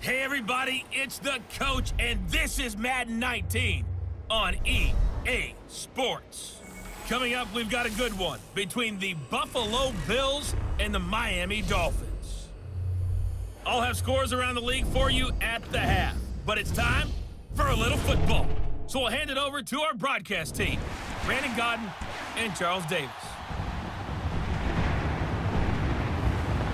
Hey everybody, it's the coach, and this is Madden 19 on EA Sports. Coming up, we've got a good one between the Buffalo Bills and the Miami Dolphins. I'll have scores around the league for you at the half, but it's time for a little football. So we'll hand it over to our broadcast team, Brandon Godden and Charles Davis.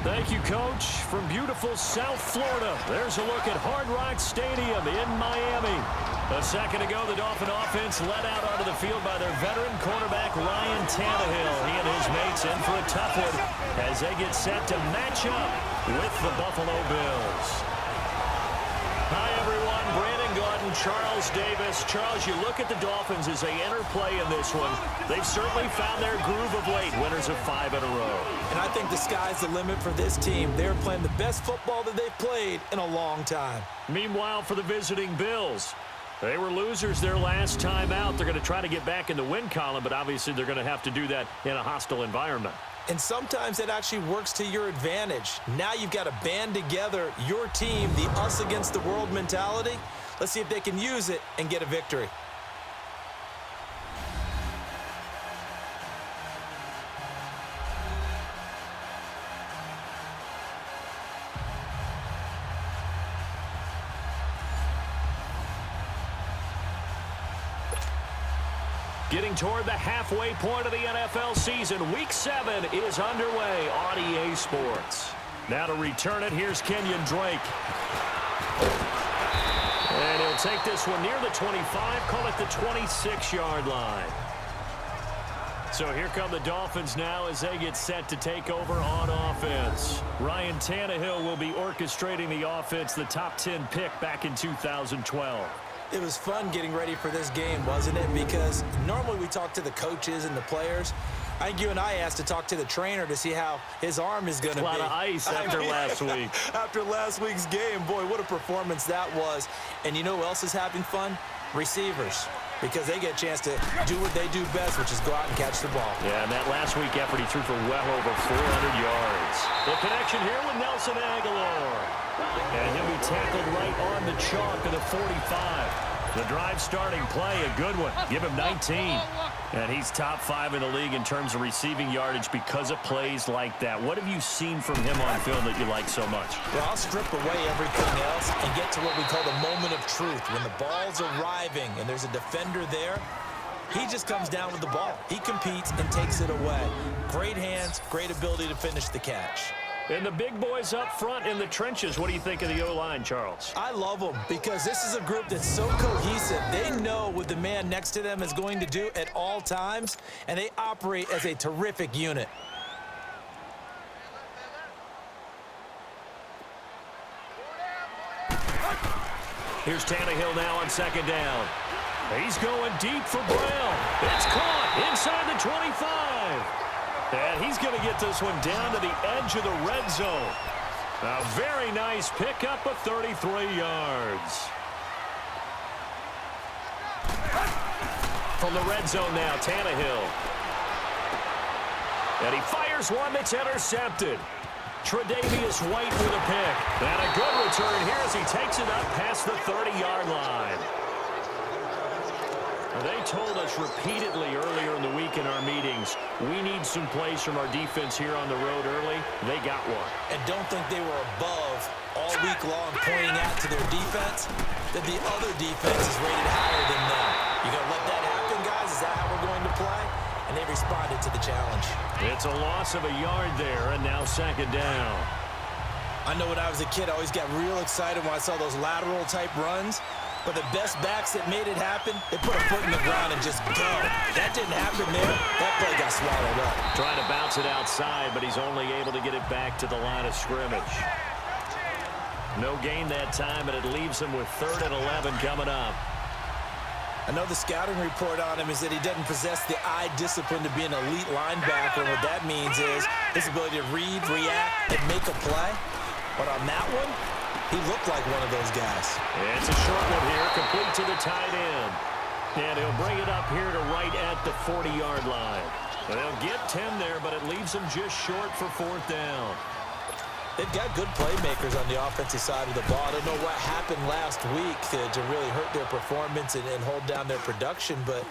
Thank you, Coach. From beautiful South Florida, there's a look at Hard Rock Stadium in Miami. A second ago, the Dolphin offense led out onto the field by their veteran quarterback, Ryan Tannehill. He and his mates in for a tough one as they get set to match up with the Buffalo Bills. Hi, everyone. Brandon Godden, Charles Davis. Charles, you look at the Dolphins as they enter play in this one. They've certainly found their groove of late, winners of 5 in a row. And I think the sky's the limit for this team. They're playing the best football that they've played in a long time. Meanwhile, for the visiting Bills, they were losers their last time out. They're going to try to get back in the win column, but obviously they're going to have to do that in a hostile environment. And sometimes it actually works to your advantage. Now you've got to band together your team, the us against the world mentality. Let's see if they can use it and get a victory. Getting toward the halfway point of the NFL season, Week 7 is underway on EA Sports. Now to return it, here's Kenyon Drake. And he'll take this one near the 25, call it the 26-yard line. So here come the Dolphins now as they get set to take over on offense. Ryan Tannehill will be orchestrating the offense, the top 10 pick back in 2012. It was fun getting ready for this game, wasn't it? Because normally we talk to the coaches and the players. I think you and I asked to talk to the trainer to see how his arm is going to be. A lot of ice after last week. After last week's game, boy, what a performance that was. And you know who else is having fun? Receivers. Because they get a chance to do what they do best, which is go out and catch the ball. Yeah, and that last week effort, he threw for well over 400 yards. The connection here with Nelson Aguilar. And he'll be tackled right on the chalk of the 45. The drive starting play, a good one. Give him 19. And he's top 5 in the league in terms of receiving yardage because of plays like that. What have you seen from him on film that you like so much? Well, I'll strip away everything else and get to what we call the moment of truth. When the ball's arriving and there's a defender there, he just comes down with the ball. He competes and takes it away. Great hands, great ability to finish the catch. And the big boys up front in the trenches, what do you think of the O-line, Charles? I love them because this is a group that's so cohesive. They know what the man next to them is going to do at all times, and they operate as a terrific unit. Here's Tannehill now on second down. He's going deep for Brown. It's caught inside the 25. And he's going to get this one down to the edge of the red zone. A very nice pickup of 33 yards. From the red zone now, Tannehill. And he fires one that's intercepted. Tre'Davious White with a pick. And a good return here as he takes it up past the 30-yard line. They told us repeatedly earlier in the week in our meetings, we need some plays from our defense here on the road early. They got one. And don't think they were above all week long pointing out to their defense that the other defense is rated higher than them. You going to let that happen, guys? Is that how we're going to play? And they responded to the challenge. It's a loss of a yard there, and now second down. I know when I was a kid, I always got real excited when I saw those lateral-type runs. But the best backs that made it happen, they put a foot in the ground and just go. That didn't happen there. That play got swallowed up. Trying to bounce it outside, but he's only able to get it back to the line of scrimmage. No gain that time, and it leaves him with 3rd and 11 coming up. I know the scouting report on him is that he doesn't possess the eye discipline to be an elite linebacker. And what that means is his ability to read, react, and make a play. But on that one, he looked like one of those guys. It's a short one here, complete to the tight end. And he'll bring it up here to right at the 40-yard line. They'll get 10 there, but it leaves him just short for 4th down. They've got good playmakers on the offensive side of the ball. I don't know what happened last week to really hurt their performance and hold down their production, but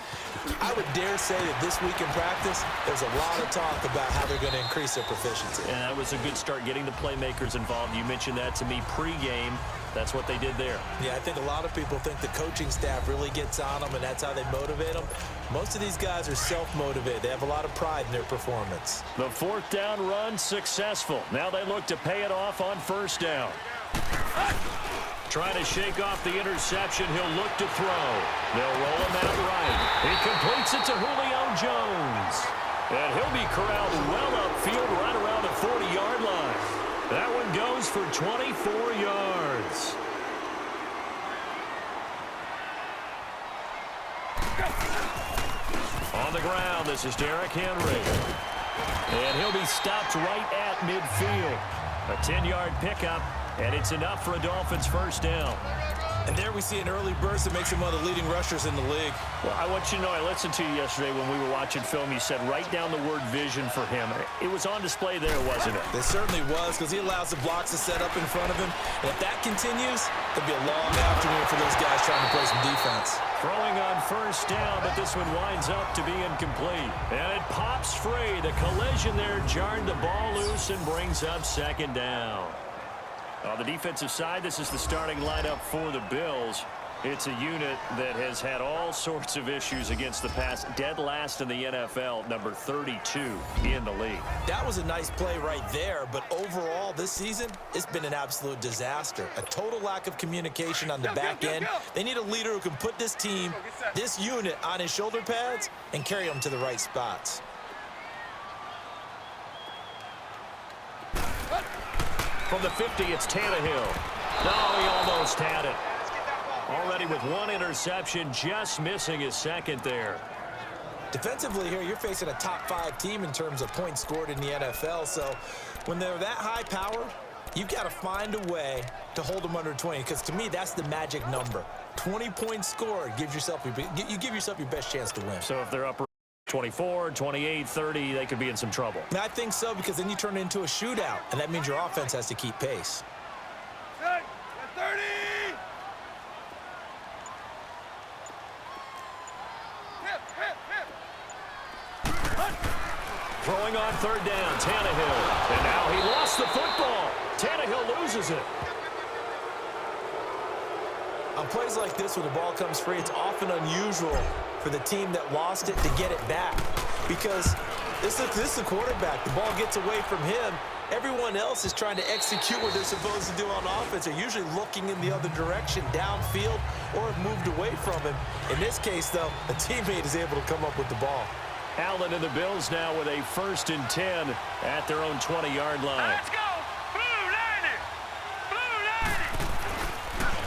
I would dare say that this week in practice, there's a lot of talk about how they're going to increase their proficiency. And that was a good start, getting the playmakers involved. You mentioned that to me pregame. That's what they did there. Yeah, I think a lot of people think the coaching staff really gets on them, and that's how they motivate them. Most of these guys are self-motivated. They have a lot of pride in their performance. The fourth down run successful. Now they look to pay it off on first down. Trying to shake off the interception. He'll look to throw. They'll roll him out right. He completes it to Julio Jones. And he'll be corralled well upfield right around the 40-yard line. That one goes for 24 yards. On the ground, this is Derrick Henry. And he'll be stopped right at midfield. A 10-yard pickup, and it's enough for a Dolphins first down. And there we see an early burst that makes him one of the leading rushers in the league. Well, I want you to know, I listened to you yesterday when we were watching film. You said write down the word vision for him. It was on display there, wasn't it? It certainly was, because he allows the blocks to set up in front of him. And if that continues, it'll be a long afternoon for those guys trying to play some defense. Throwing on first down, but this one winds up to be incomplete. And it pops free. The collision there jarred the ball loose and brings up second down. On the defensive side, this is the starting lineup for the Bills. It's a unit that has had all sorts of issues against the pass. Dead last in the NFL, number 32 in the league. That was a nice play right there, but overall this season, it's been an absolute disaster. A total lack of communication on the back end. They need a leader who can put this team, this unit, on his shoulder pads and carry them to the right spots. From the 50, it's Tannehill. No, he almost had it. Already with one interception, just missing his second there. Defensively here, you're facing a top-5 team in terms of points scored in the NFL, so when they're that high power, you've got to find a way to hold them under 20, because to me, that's the magic number. 20 points scored, you give yourself your best chance to win. So if they're up 24, 28, 30, they could be in some trouble. And I think so, because then you turn it into a shootout, and that means your offense has to keep pace. 30! Throwing on third down, Tannehill. And now he lost the football. Tannehill loses it. On plays like this, when the ball comes free, it's often unusual for the team that lost it to get it back, because this is the quarterback. The ball gets away from him. Everyone else is trying to execute what they're supposed to do on offense. They're usually looking in the other direction, downfield, or have moved away from him. In this case, though, a teammate is able to come up with the ball. Allen and the Bills now with a 1st and 10 at their own 20-yard line. Let's go! Blue 90! Blue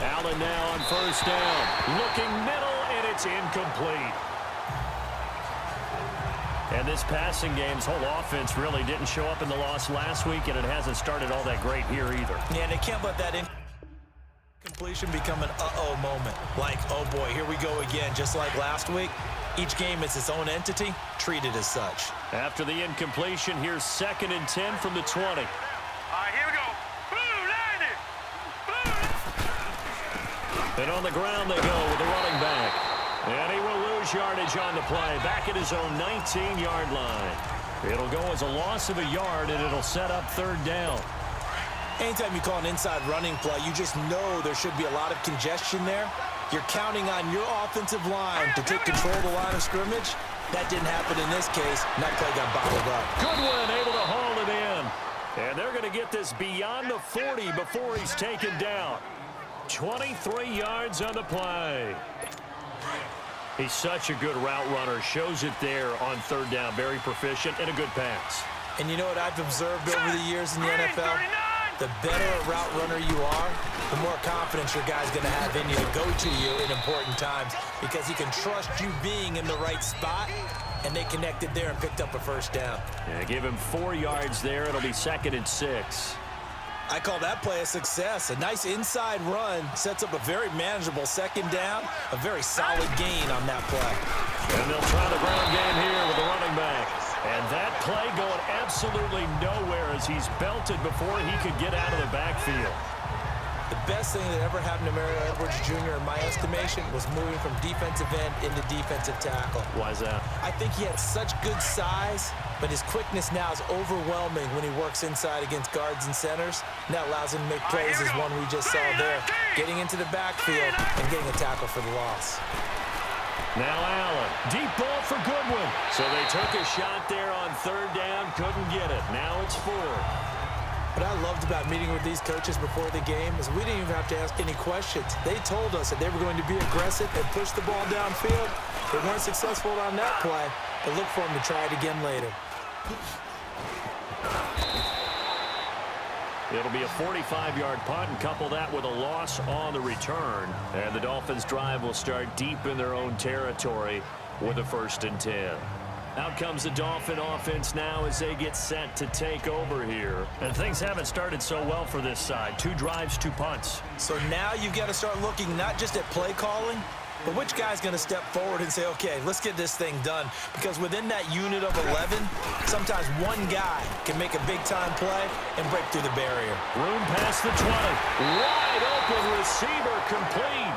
90! Allen now on first down. Looking middle, and it's incomplete. And this passing game's whole offense really didn't show up in the loss last week, and it hasn't started all that great here either. Yeah, and they can't let that incompletion become an uh-oh moment. Like, oh boy, here we go again, just like last week. Each game is its own entity, treated as such. After the incompletion, here's 2nd and 10 from the 20. All right, here we go. Blue 90! Blue 90! And on the ground they go with the running back. And he will lose yardage on the play, back at his own 19-yard line. It'll go as a loss of a yard, and it'll set up third down. Anytime you call an inside running play, you just know there should be a lot of congestion there. You're counting on your offensive line to take control of the line of scrimmage. That didn't happen in this case, and that play got bottled up. Goodwin able to haul it in. And they're going to get this beyond the 40 before he's taken down. 23 yards on the play. He's such a good route runner. Shows it there on third down. Very proficient and a good pass. And you know what I've observed over the years in the NFL? The better a route runner you are, the more confidence your guy's going to have in you to go to you in important times, because he can trust you being in the right spot, and they connected there and picked up a first down. Yeah, give him 4 yards there. It'll be 2nd and 6. I call that play a success. A nice inside run sets up a very manageable second down, a very solid gain on that play. And they'll try the ground game here with the running back. And that play going absolutely nowhere as he's belted before he could get out of the backfield. The best thing that ever happened to Mario Edwards Jr., in my estimation, was moving from defensive end into defensive tackle. Why is that? I think he had such good size, but his quickness now is overwhelming when he works inside against guards and centers. And that allows him to make plays as one we just saw there, getting into the backfield and getting a tackle for the loss. Now Allen, deep ball for Goodwin. So they took a shot there on third down, couldn't get it. Now it's fourth. What I loved about meeting with these coaches before the game is we didn't even have to ask any questions. They told us that they were going to be aggressive and push the ball downfield. They weren't successful on that play, but look for them to try it again later. It'll be a 45-yard punt, and couple that with a loss on the return. And the Dolphins' drive will start deep in their own territory with a 1st and 10. Out comes the Dolphin offense now as they get set to take over here. And things haven't started so well for this side. 2 drives, 2 punts. So now you've got to start looking not just at play calling, but which guy's going to step forward and say, okay, let's get this thing done. Because within that unit of 11, sometimes one guy can make a big-time play and break through the barrier. Room past the 20. Wide open receiver complete.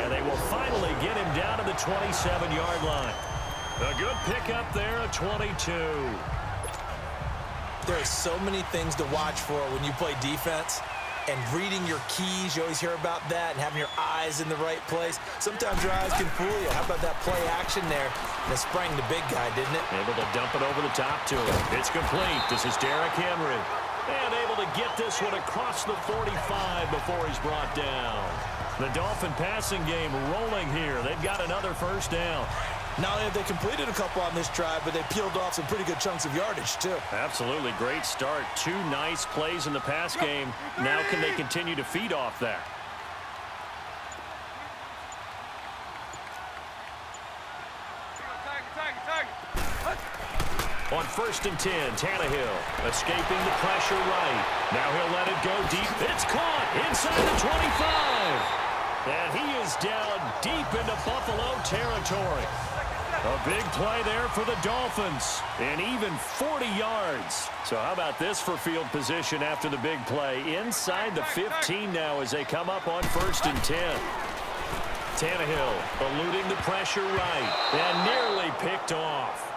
And they will finally get him down to the 27-yard line. A good pickup there at 22. There are so many things to watch for when you play defense. And reading your keys, you always hear about that, and having your eyes in the right place. Sometimes your eyes can fool you. How about that play action there? That sprang the big guy, didn't it? Able to dump it over the top to him. It's complete. This is Derrick Henry. And able to get this one across the 45 before he's brought down. The Dolphin passing game rolling here. They've got another 1st down. Not only have they completed a couple on this drive, but they peeled off some pretty good chunks of yardage, too. Absolutely great start. 2 nice plays in the pass game. Now can they continue to feed off that? On 1st and 10, Tannehill escaping the pressure right. Now he'll let it go deep. It's caught inside the 25. And he is down deep into Buffalo territory. A big play there for the Dolphins. And even 40 yards. So how about this for field position after the big play? Inside the 15 now as they come up on 1st and 10. Tannehill eluding the pressure right. And nearly picked off.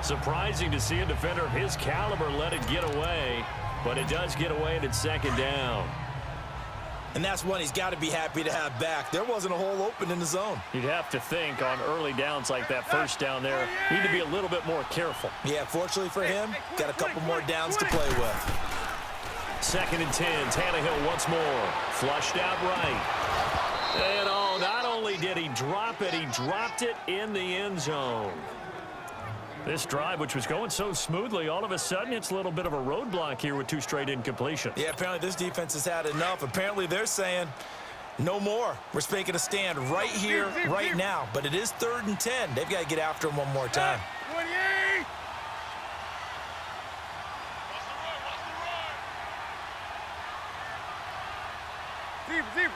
Surprising to see a defender of his caliber let it get away. But it does get away and it's 2nd down. And that's one he's got to be happy to have back. There wasn't a hole open in the zone. You'd have to think on early downs like that 1st down there, need to be a little bit more careful. Yeah, fortunately for him, got a couple more downs to play with. 2nd and 10, Tannehill once more. Flushed out right. And oh, not only did he drop it, he dropped it in the end zone. This drive, which was going so smoothly, all of a sudden it's a little bit of a roadblock here with 2 straight incompletions. Yeah, apparently this defense has had enough. Apparently they're saying no more. We're making a stand right here, right now. But it is 3rd and 10. They've got to get after him one more time. 28! Zero.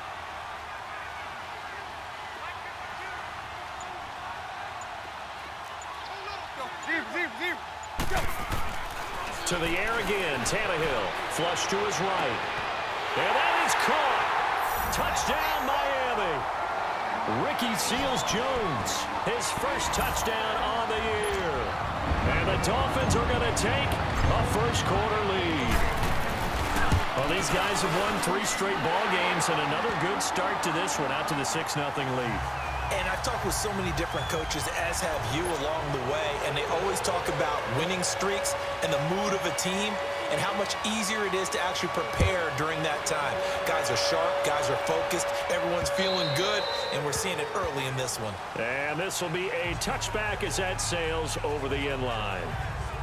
To the air again, Tannehill. Flush to his right. And that is caught. Touchdown, Miami. Ricky Seals-Jones, his 1st touchdown on the year. And the Dolphins are going to take a 1st quarter lead. Well, these guys have won 3 straight ball games and another good start to this one out to the 6-0 lead. And I've talked with so many different coaches, as have you along the way, and they always talk about winning streaks and the mood of a team and how much easier it is to actually prepare during that time. Guys are sharp, guys are focused, everyone's feeling good, and we're seeing it early in this one. And this will be a touchback as that sails over the end line.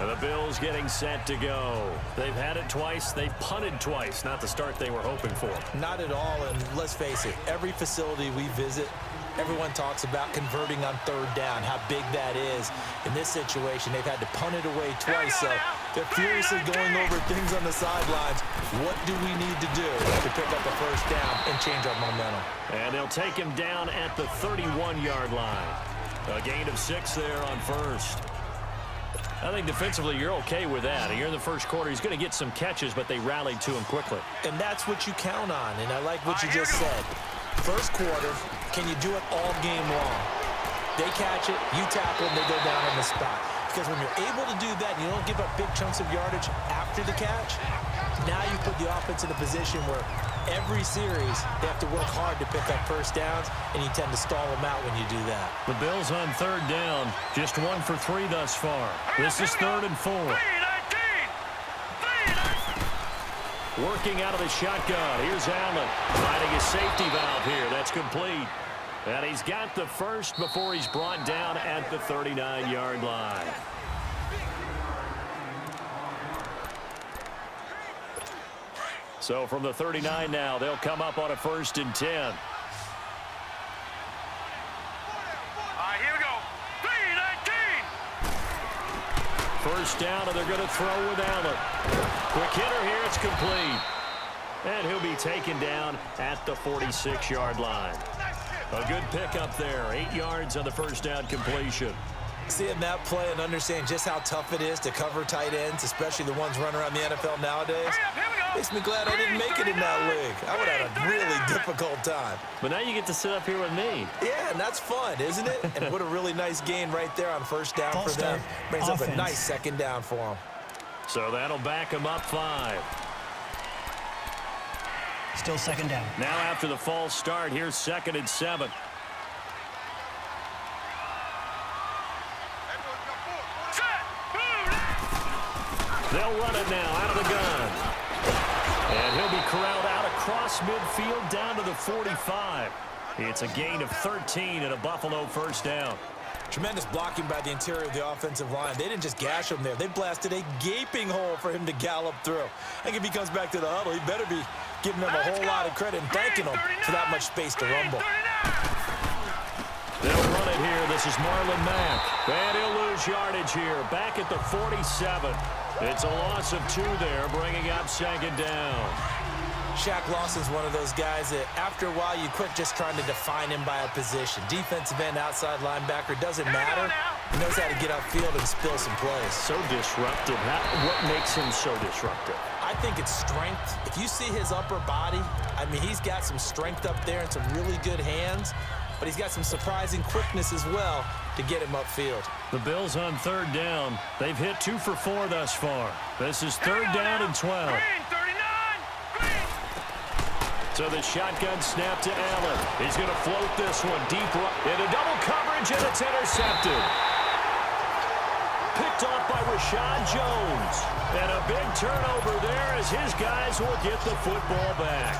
And the Bills getting set to go. They've had it twice. They've punted twice. Not the start they were hoping for. Not at all, and let's face it, every facility we visit, everyone talks about converting on 3rd down, how big that is. In this situation, they've had to punt it away twice, so they're furiously going over things on the sidelines. What do we need to do to pick up a 1st down and change our momentum? And they'll take him down at the 31-yard line. A gain of 6 there on 1st. I think defensively you're okay with that. Here in the first quarter, he's going to get some catches, but they rallied to him quickly. And that's what you count on, and I like what you just said. First quarter, can you do it all game long? They catch it, you tackle, and they go down on the spot. Because when you're able to do that and you don't give up big chunks of yardage after the catch, now you put the offense in a position where every series they have to work hard to pick up first downs, and you tend to stall them out when you do that. The Bills on third down, just 1 for 3 thus far. This is 3rd and 4. Working out of the shotgun. Here's Allen finding his safety valve here. That's complete. And he's got the first before he's brought down at the 39-yard line. So from the 39 now, they'll come up on a 1st and 10. Here we go. 3-19. First down, and they're going to throw with Allen. Quick hitter here. It's complete. And he'll be taken down at the 46-yard line. A good pickup there. 8 yards on the first down completion. Seeing that play and understand just how tough it is to cover tight ends, especially the ones running around the NFL nowadays, makes me glad I didn't make it in that league. I would have had a really difficult time. But now you get to sit up here with me. Yeah, and that's fun, isn't it? And what a really nice gain right there on first down for them. Brings up a nice second down for them. So that'll back them up 5. Still second down. Now after the false start, here's 2nd and 7. They'll run it now out of the gun. And he'll be corralled out across midfield down to the 45. It's a gain of 13 and a Buffalo first down. Tremendous blocking by the interior of the offensive line. They didn't just gash him there. They blasted a gaping hole for him to gallop through. I think if he comes back to the huddle, he better be giving them a whole lot of credit and thanking them for that much space to rumble. They'll run it here. This is Marlon Mack. And he'll lose yardage here. Back at the 47. It's a loss of 2 there, bringing up 2nd down. Shaq Lawson's one of those guys that after a while you quit just trying to define him by a position. Defensive end, outside linebacker, doesn't matter. He knows how to get upfield and spill some plays. So disruptive. What makes him so disruptive? I think it's strength. If you see his upper body, I mean, he's got some strength up there and some really good hands, but he's got some surprising quickness as well to get him upfield. The Bills on third down. They've hit 2 for 4 thus far. This is 3rd down and 12. So the shotgun snap to Allen. He's going to float this one deep into double coverage, and it's intercepted. Picked off by Rashad Jones. And a big turnover there as his guys will get the football back.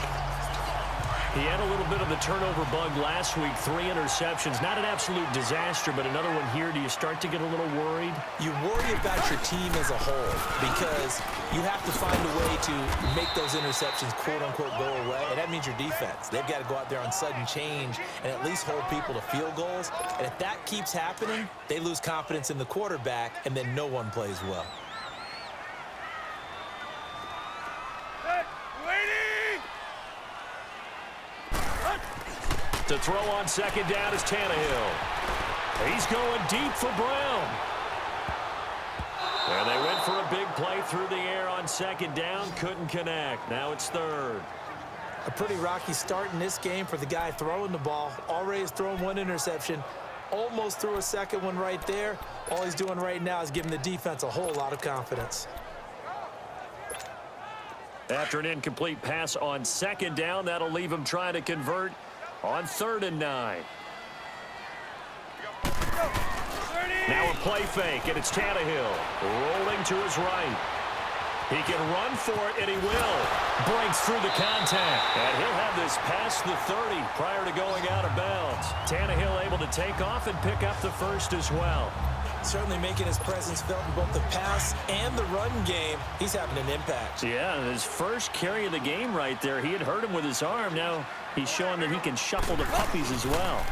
He had a little bit of the turnover bug last week. 3 interceptions. Not an absolute disaster, but another one here. Do you start to get a little worried? You worry about your team as a whole because you have to find a way to make those interceptions, quote-unquote, go away. And that means your defense. They've got to go out there on sudden change and at least hold people to field goals. And if that keeps happening, they lose confidence in the quarterback, and then no one plays well. To throw on 2nd down is Tannehill. He's going deep for Brown. And they went for a big play through the air on 2nd down. Couldn't connect. Now it's 3rd. A pretty rocky start in this game for the guy throwing the ball. Already has thrown 1 interception. Almost threw a second one right there. All he's doing right now is giving the defense a whole lot of confidence. After an incomplete pass on 2nd down, that'll leave him trying to convert on 3rd and 9. Now a play fake, and it's Tannehill rolling to his right. He can run for it, and he will. Breaks through the contact, and he'll have this past the 30 prior to going out of bounds. Tannehill able to take off and pick up the first as well. Certainly making his presence felt in both the pass and the run game. He's having an impact. Yeah, his first carry of the game right there. He had hurt him with his arm. Now he's showing that he can shuffle the puppies as well.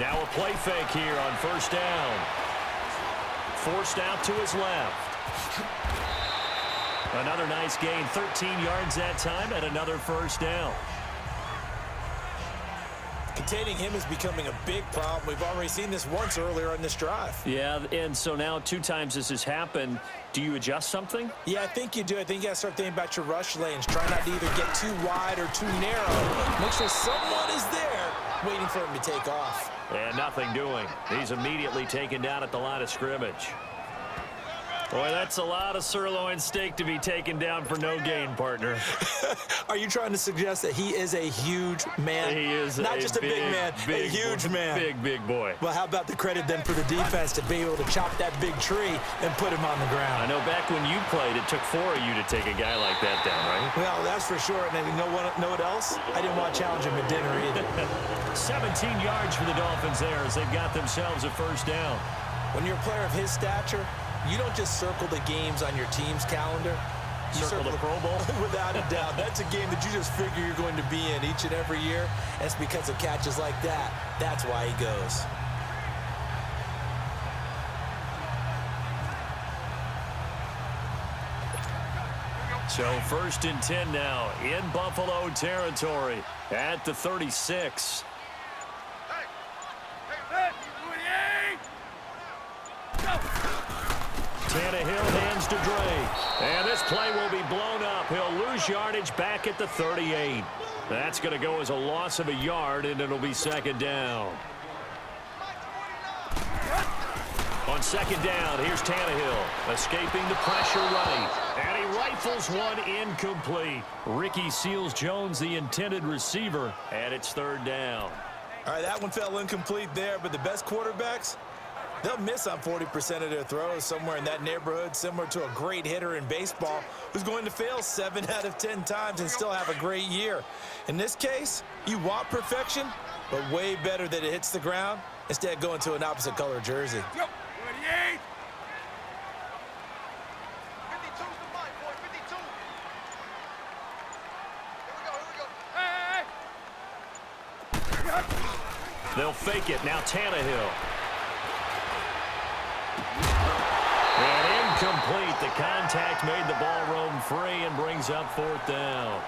Now a play fake here on 1st down. Forced out to his left. Another nice gain, 13 yards that time, and another 1st down. Containing him is becoming a big problem. We've already seen this once earlier on this drive. Yeah, and so now 2 times this has happened. Do you adjust something? Yeah, I think you do. I think you got to start thinking about your rush lanes. Try not to either get too wide or too narrow. Make sure someone is there waiting for him to take off. And nothing doing. He's immediately taken down at the line of scrimmage. Boy, that's a lot of sirloin steak to be taken down for no gain, partner. Are you trying to suggest that he is a huge man? He is not just a big man, a huge man. Big boy. Well, how about the credit then for the defense to be able to chop that big tree and put him on the ground? I know back when you played, it took 4 of you to take a guy like that down, right? Well, that's for sure. And then you know what else? I didn't want to challenge him at dinner either. 17 yards for the Dolphins there as they've got themselves a first down. When you're a player of his stature, you don't just circle the games on your team's calendar. You Circle the Pro Bowl? Without a doubt. That's a game that you just figure you're going to be in each and every year. And it's because of catches like that. That's why he goes. So 1st and 10 now in Buffalo territory at the 36. Tannehill hands to Dre. And this play will be blown up. He'll lose yardage back at the 38. That's going to go as a loss of a yard, and it'll be 2nd down. On 2nd down, here's Tannehill, escaping the pressure right. And he rifles one incomplete. Ricky Seals-Jones, the intended receiver, and it's 3rd down. All right, that one fell incomplete there, but the best quarterbacks, they'll miss on 40% of their throws, somewhere in that neighborhood, similar to a great hitter in baseball who's going to fail 7 out of 10 times and still have a great year. In this case, you want perfection, but way better that it hits the ground instead of going to an opposite color jersey. Yep. 28. 52's the mic, boy. 52. Here we go. Hey. They'll fake it. Now Tannehill. And incomplete. The contact made the ball roam free and brings up 4th down.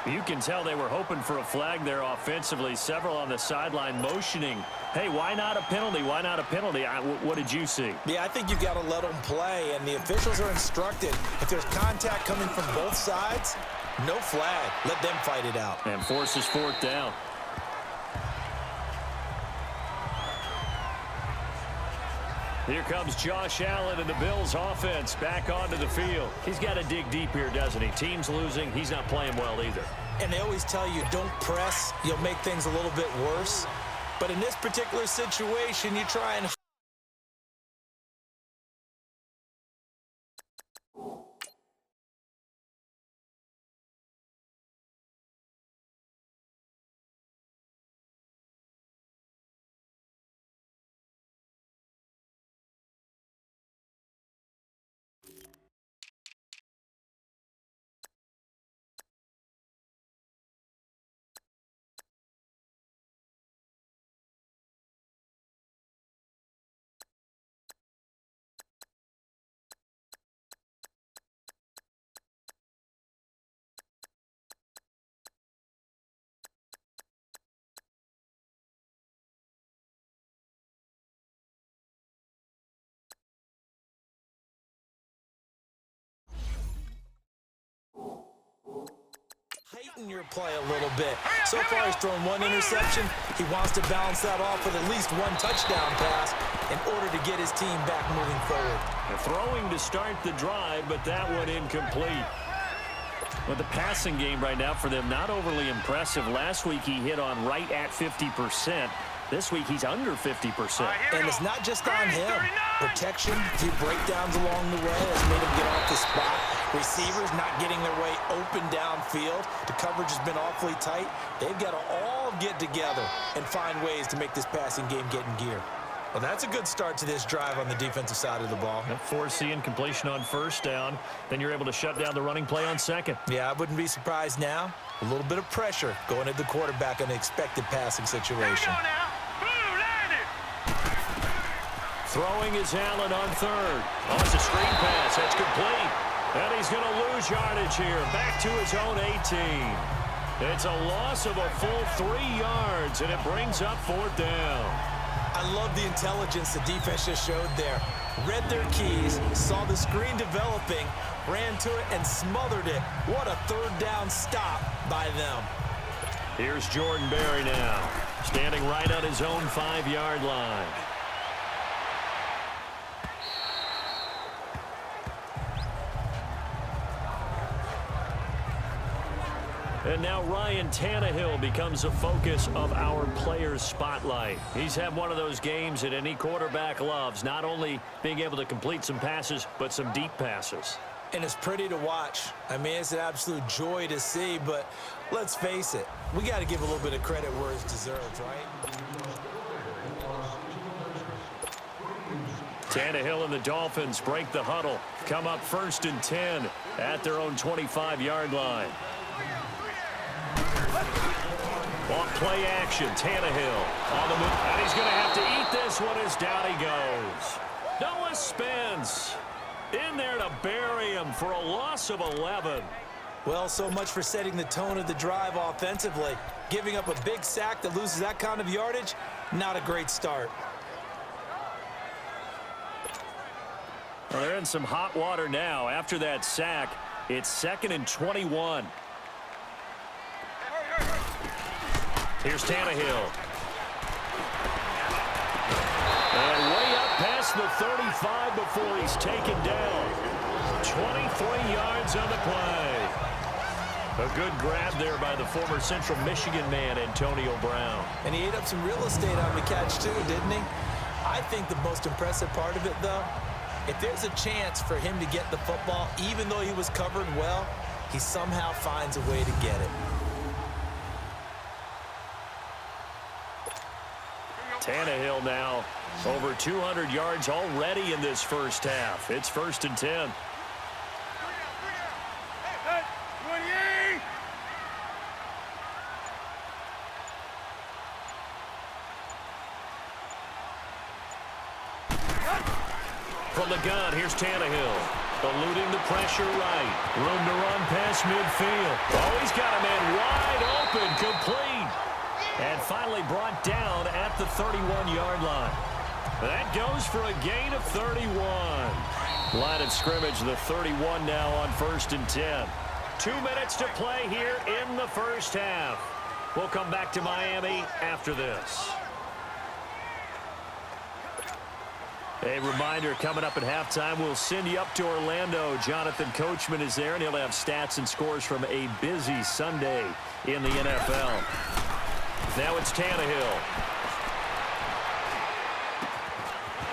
You can tell they were hoping for a flag there offensively. Several on the sideline motioning. Hey, why not a penalty? Why not a penalty? What did you see? Yeah, I think you've got to let them play, and the officials are instructed. If there's contact coming from both sides, no flag. Let them fight it out. And forces 4th down. Here comes Josh Allen and the Bills offense back onto the field. He's got to dig deep here, doesn't he? Team's losing. He's not playing well either. And they always tell you, don't press. You'll make things a little bit worse. But in this particular situation, you try and heighten your play a little bit. So far, he's thrown 1 interception. He wants to balance that off with at least 1 touchdown pass in order to get his team back moving forward. They're throwing to start the drive, but that one incomplete. Well, the passing game right now for them, not overly impressive. Last week, he hit on right at 50%. This week, he's under 50%. And it's not just on him. Protection, a few breakdowns along the way has made him get off the spot. Receivers not getting their way open downfield. The coverage has been awfully tight. They've got to all get together and find ways to make this passing game get in gear. Well, that's a good start to this drive on the defensive side of the ball. Forcing completion on 1st down. Then you're able to shut down the running play on 2nd. Yeah, I wouldn't be surprised now. A little bit of pressure going at the quarterback in the expected passing situation. Throwing is Allen on 3rd. Oh, it's a screen pass. That's complete. And he's going to lose yardage here. Back to his own 18. It's a loss of a full 3 yards, and it brings up 4th down. I love the intelligence the defense just showed there. Read their keys, saw the screen developing, ran to it, and smothered it. What a 3rd down stop by them. Here's Jordan Berry now, standing right on his own 5-yard line. And now Ryan Tannehill becomes the focus of our players' spotlight. He's had one of those games that any quarterback loves, not only being able to complete some passes, but some deep passes. And it's pretty to watch. I mean, it's an absolute joy to see, but let's face it, we got to give a little bit of credit where it's deserved, right? Tannehill and the Dolphins break the huddle, come up 1st and 10 at their own 25-yard line. Off play action, Tannehill on the move, and he's going to have to eat this one as down he goes. Noah Spence in there to bury him for a loss of 11. Well, so much for setting the tone of the drive offensively. Giving up a big sack that loses that kind of yardage, not a great start. Well, they're in some hot water now. After that sack, it's 2nd and 21. Here's Tannehill. And way up past the 35 before he's taken down. 23 yards on the play. A good grab there by the former Central Michigan man, Antonio Brown. And he ate up some real estate on the catch too, didn't he? I think the most impressive part of it, though, if there's a chance for him to get the football, even though he was covered well, he somehow finds a way to get it. Tannehill now over 200 yards already in this first half. It's 1st and 10. From the gun, here's Tannehill. Eluding the pressure right. Room to run past midfield. Oh, he's got a man wide open, complete. And finally brought down at the 31-yard line. That goes for a gain of 31. Line of scrimmage, the 31 now on 1st and 10. 2 minutes to play here in the first half. We'll come back to Miami after this. A reminder, coming up at halftime, we'll send you up to Orlando. Jonathan Coachman is there, and he'll have stats and scores from a busy Sunday in the NFL. Now it's Tannehill.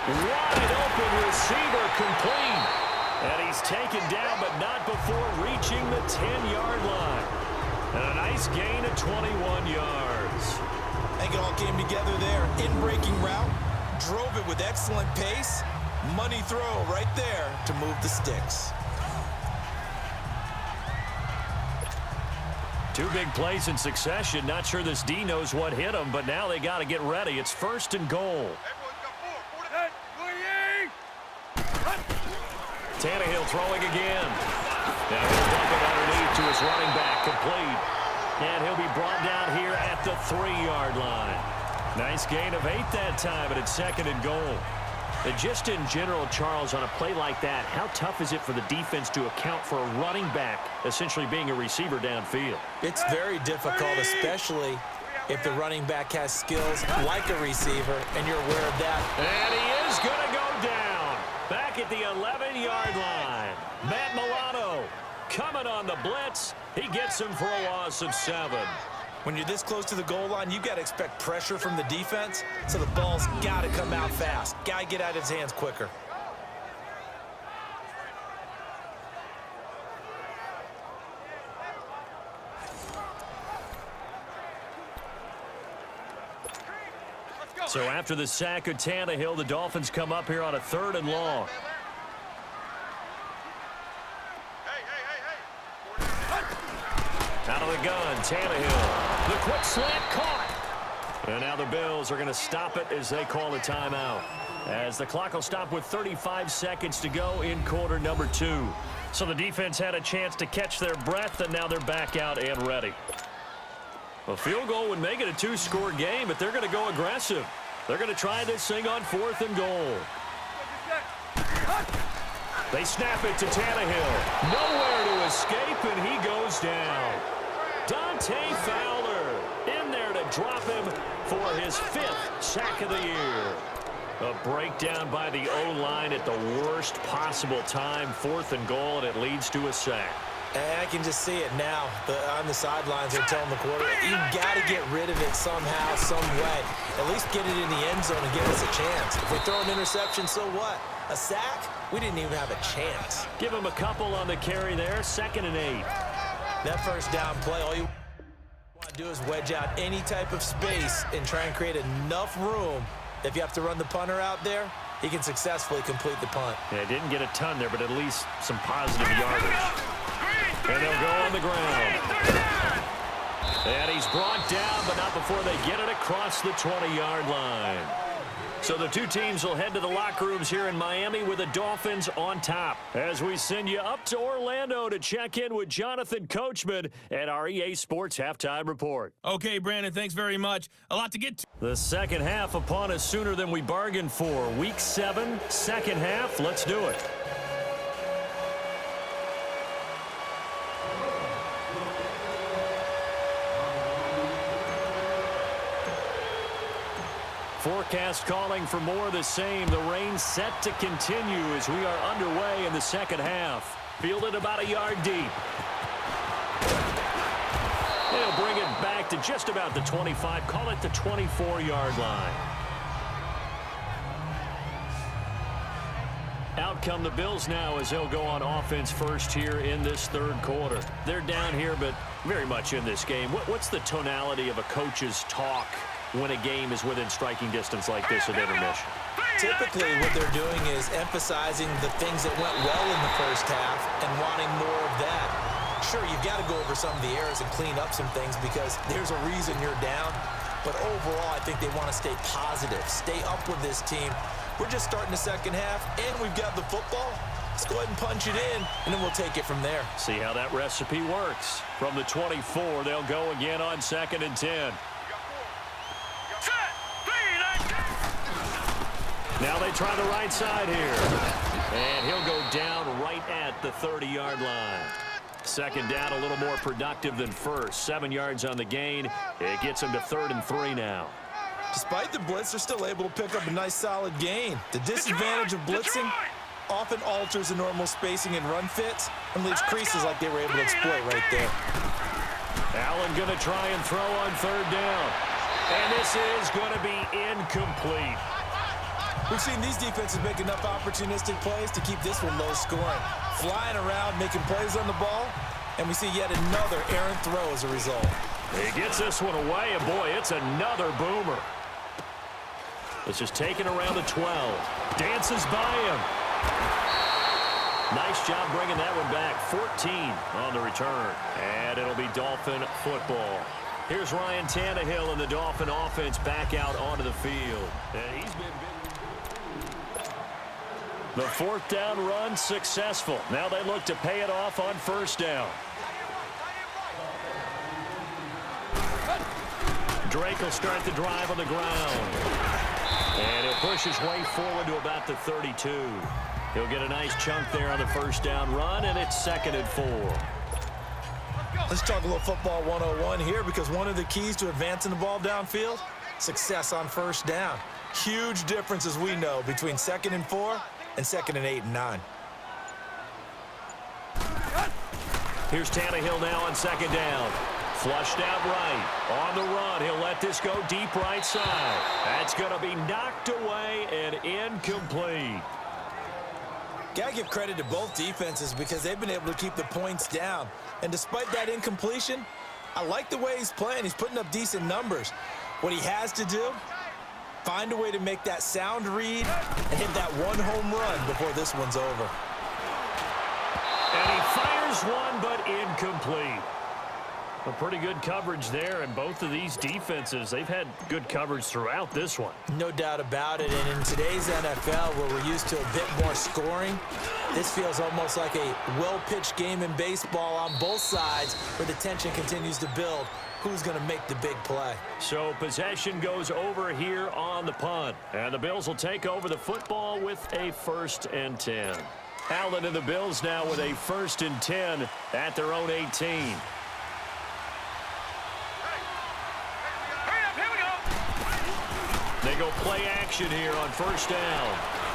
Wide open receiver, complete. And he's taken down, but not before reaching the 10-yard line. And a nice gain of 21 yards. I think it all came together there. In-breaking route, drove it with excellent pace. Money throw right there to move the sticks. 2 big plays in succession. Not sure this D knows what hit him, but now they got to get ready. It's 1st and goal. Tannehill throwing again. Now he'll dump it underneath to his running back, complete. And he'll be brought down here at the 3-yard line. Nice gain of 8 that time, but it's 2nd and goal. And just in general, Charles, on a play like that, how tough is it for the defense to account for a running back essentially being a receiver downfield? It's very difficult, especially if the running back has skills like a receiver, and you're aware of that. And he is going to go down. Back at the 11-yard line. Matt Milano coming on the blitz. He gets him for a loss of 7. When you're this close to the goal line, you've got to expect pressure from the defense, so the ball's got to come out fast. Got to get out of his hands quicker. So after the sack of Tannehill, the Dolphins come up here on a 3rd and long. Out of the gun, Tannehill. The quick slant caught. And now the Bills are going to stop it as they call a timeout. As the clock will stop with 35 seconds to go in quarter number 2. So the defense had a chance to catch their breath, and now they're back out and ready. A field goal would make it a two-score game, but they're going to go aggressive. They're going to try this thing on 4th and goal. They snap it to Tannehill. Nowhere to escape, and he goes down. Dante Fowler in there to drop him for his 5th sack of the year. A breakdown by the O-line at the worst possible time. 4th and goal, and it leads to a sack. And I can just see it now. On the sidelines, they're telling the quarterback, you got to get rid of it somehow, some way. At least get it in the end zone and give us a chance. If we throw an interception, so what? A sack? We didn't even have a chance. Give him a couple on the carry there. 2nd and 8. That first down play, all you want to do is wedge out any type of space and try and create enough room. If you have to run the punter out there, he can successfully complete the punt. Yeah, didn't get a ton there, but at least some positive yardage. And they'll go on the ground. And he's brought down, but not before they get it across the 20-yard line. So the two teams will head to the locker rooms here in Miami with the Dolphins on top. As we send you up to Orlando to check in with Jonathan Coachman at our EA Sports Halftime Report. Okay, Brandon, thanks very much. A lot to get to. The second half upon us sooner than we bargained for. Week 7, second half. Let's do it. Forecast calling for more of the same. The rain set to continue as we are underway in the second half. Fielded about a yard deep. They'll bring it back to just about the 25. Call it the 24-yard line. Out come the Bills now as they'll go on offense first here in this third quarter. They're down here, but very much in this game. What's the tonality of a coach's talk when a game is within striking distance like this at intermission? Typically, what they're doing is emphasizing the things that went well in the first half and wanting more of that. Sure, you've got to go over some of the errors and clean up some things because there's a reason you're down. But overall, I think they want to stay positive, stay up with this team. We're just starting the second half, and we've got the football. Let's go ahead and punch it in, and then we'll take it from there. See how that recipe works. From the 24, they'll go again on 2nd and 10. Now they try the right side here. And he'll go down right at the 30-yard line. Second down, a little more productive than first. 7 yards on the gain. It gets him to 3rd and 3 now. Despite the blitz, they're still able to pick up a nice solid gain. The disadvantage of blitzing often alters the normal spacing and run fits and leaves creases like they were able to exploit right there. Allen going to try and throw on 3rd down. And this is going to be incomplete. We've seen these defenses make enough opportunistic plays to keep this one low scoring. Flying around, making plays on the ball, and we see yet another errant throw as a result. He gets this one away, and boy, it's another boomer. This is taken around the 12. Dances by him. Nice job bringing that one back. 14 on the return. And it'll be Dolphin football. Here's Ryan Tannehill and the Dolphin offense back out onto the field. And he's been big. The 4th down run successful. Now they look to pay it off on 1st down. Drake will start the drive on the ground. And he'll push his way forward to about the 32. He'll get a nice chunk there on the 1st down run, and it's 2nd and 4. Let's talk a little football 101 here because one of the keys to advancing the ball downfield, success on 1st down. Huge difference, as we know, between 2nd and 4 and 2nd and 8 and 9. Here's Tannehill now on 2nd down. Flushed out right. On the run, he'll let this go deep right side. That's going to be knocked away and incomplete. Got to give credit to both defenses because they've been able to keep the points down. And despite that incompletion, I like the way he's playing. He's putting up decent numbers. What he has to do, find a way to make that sound read and hit that one home run before this one's over. And he fires one, but incomplete. A pretty good coverage there, and both of these defenses, they've had good coverage throughout this one. No doubt about it, and in today's NFL, where we're used to a bit more scoring, this feels almost like a well-pitched game in baseball on both sides where the tension continues to build. who's going to make the big play. So possession goes over here on the punt. And the Bills will take over the football with a 1st and 10. Allen and the Bills now with a 1st and 10 at their own 18. They go play action here on 1st down.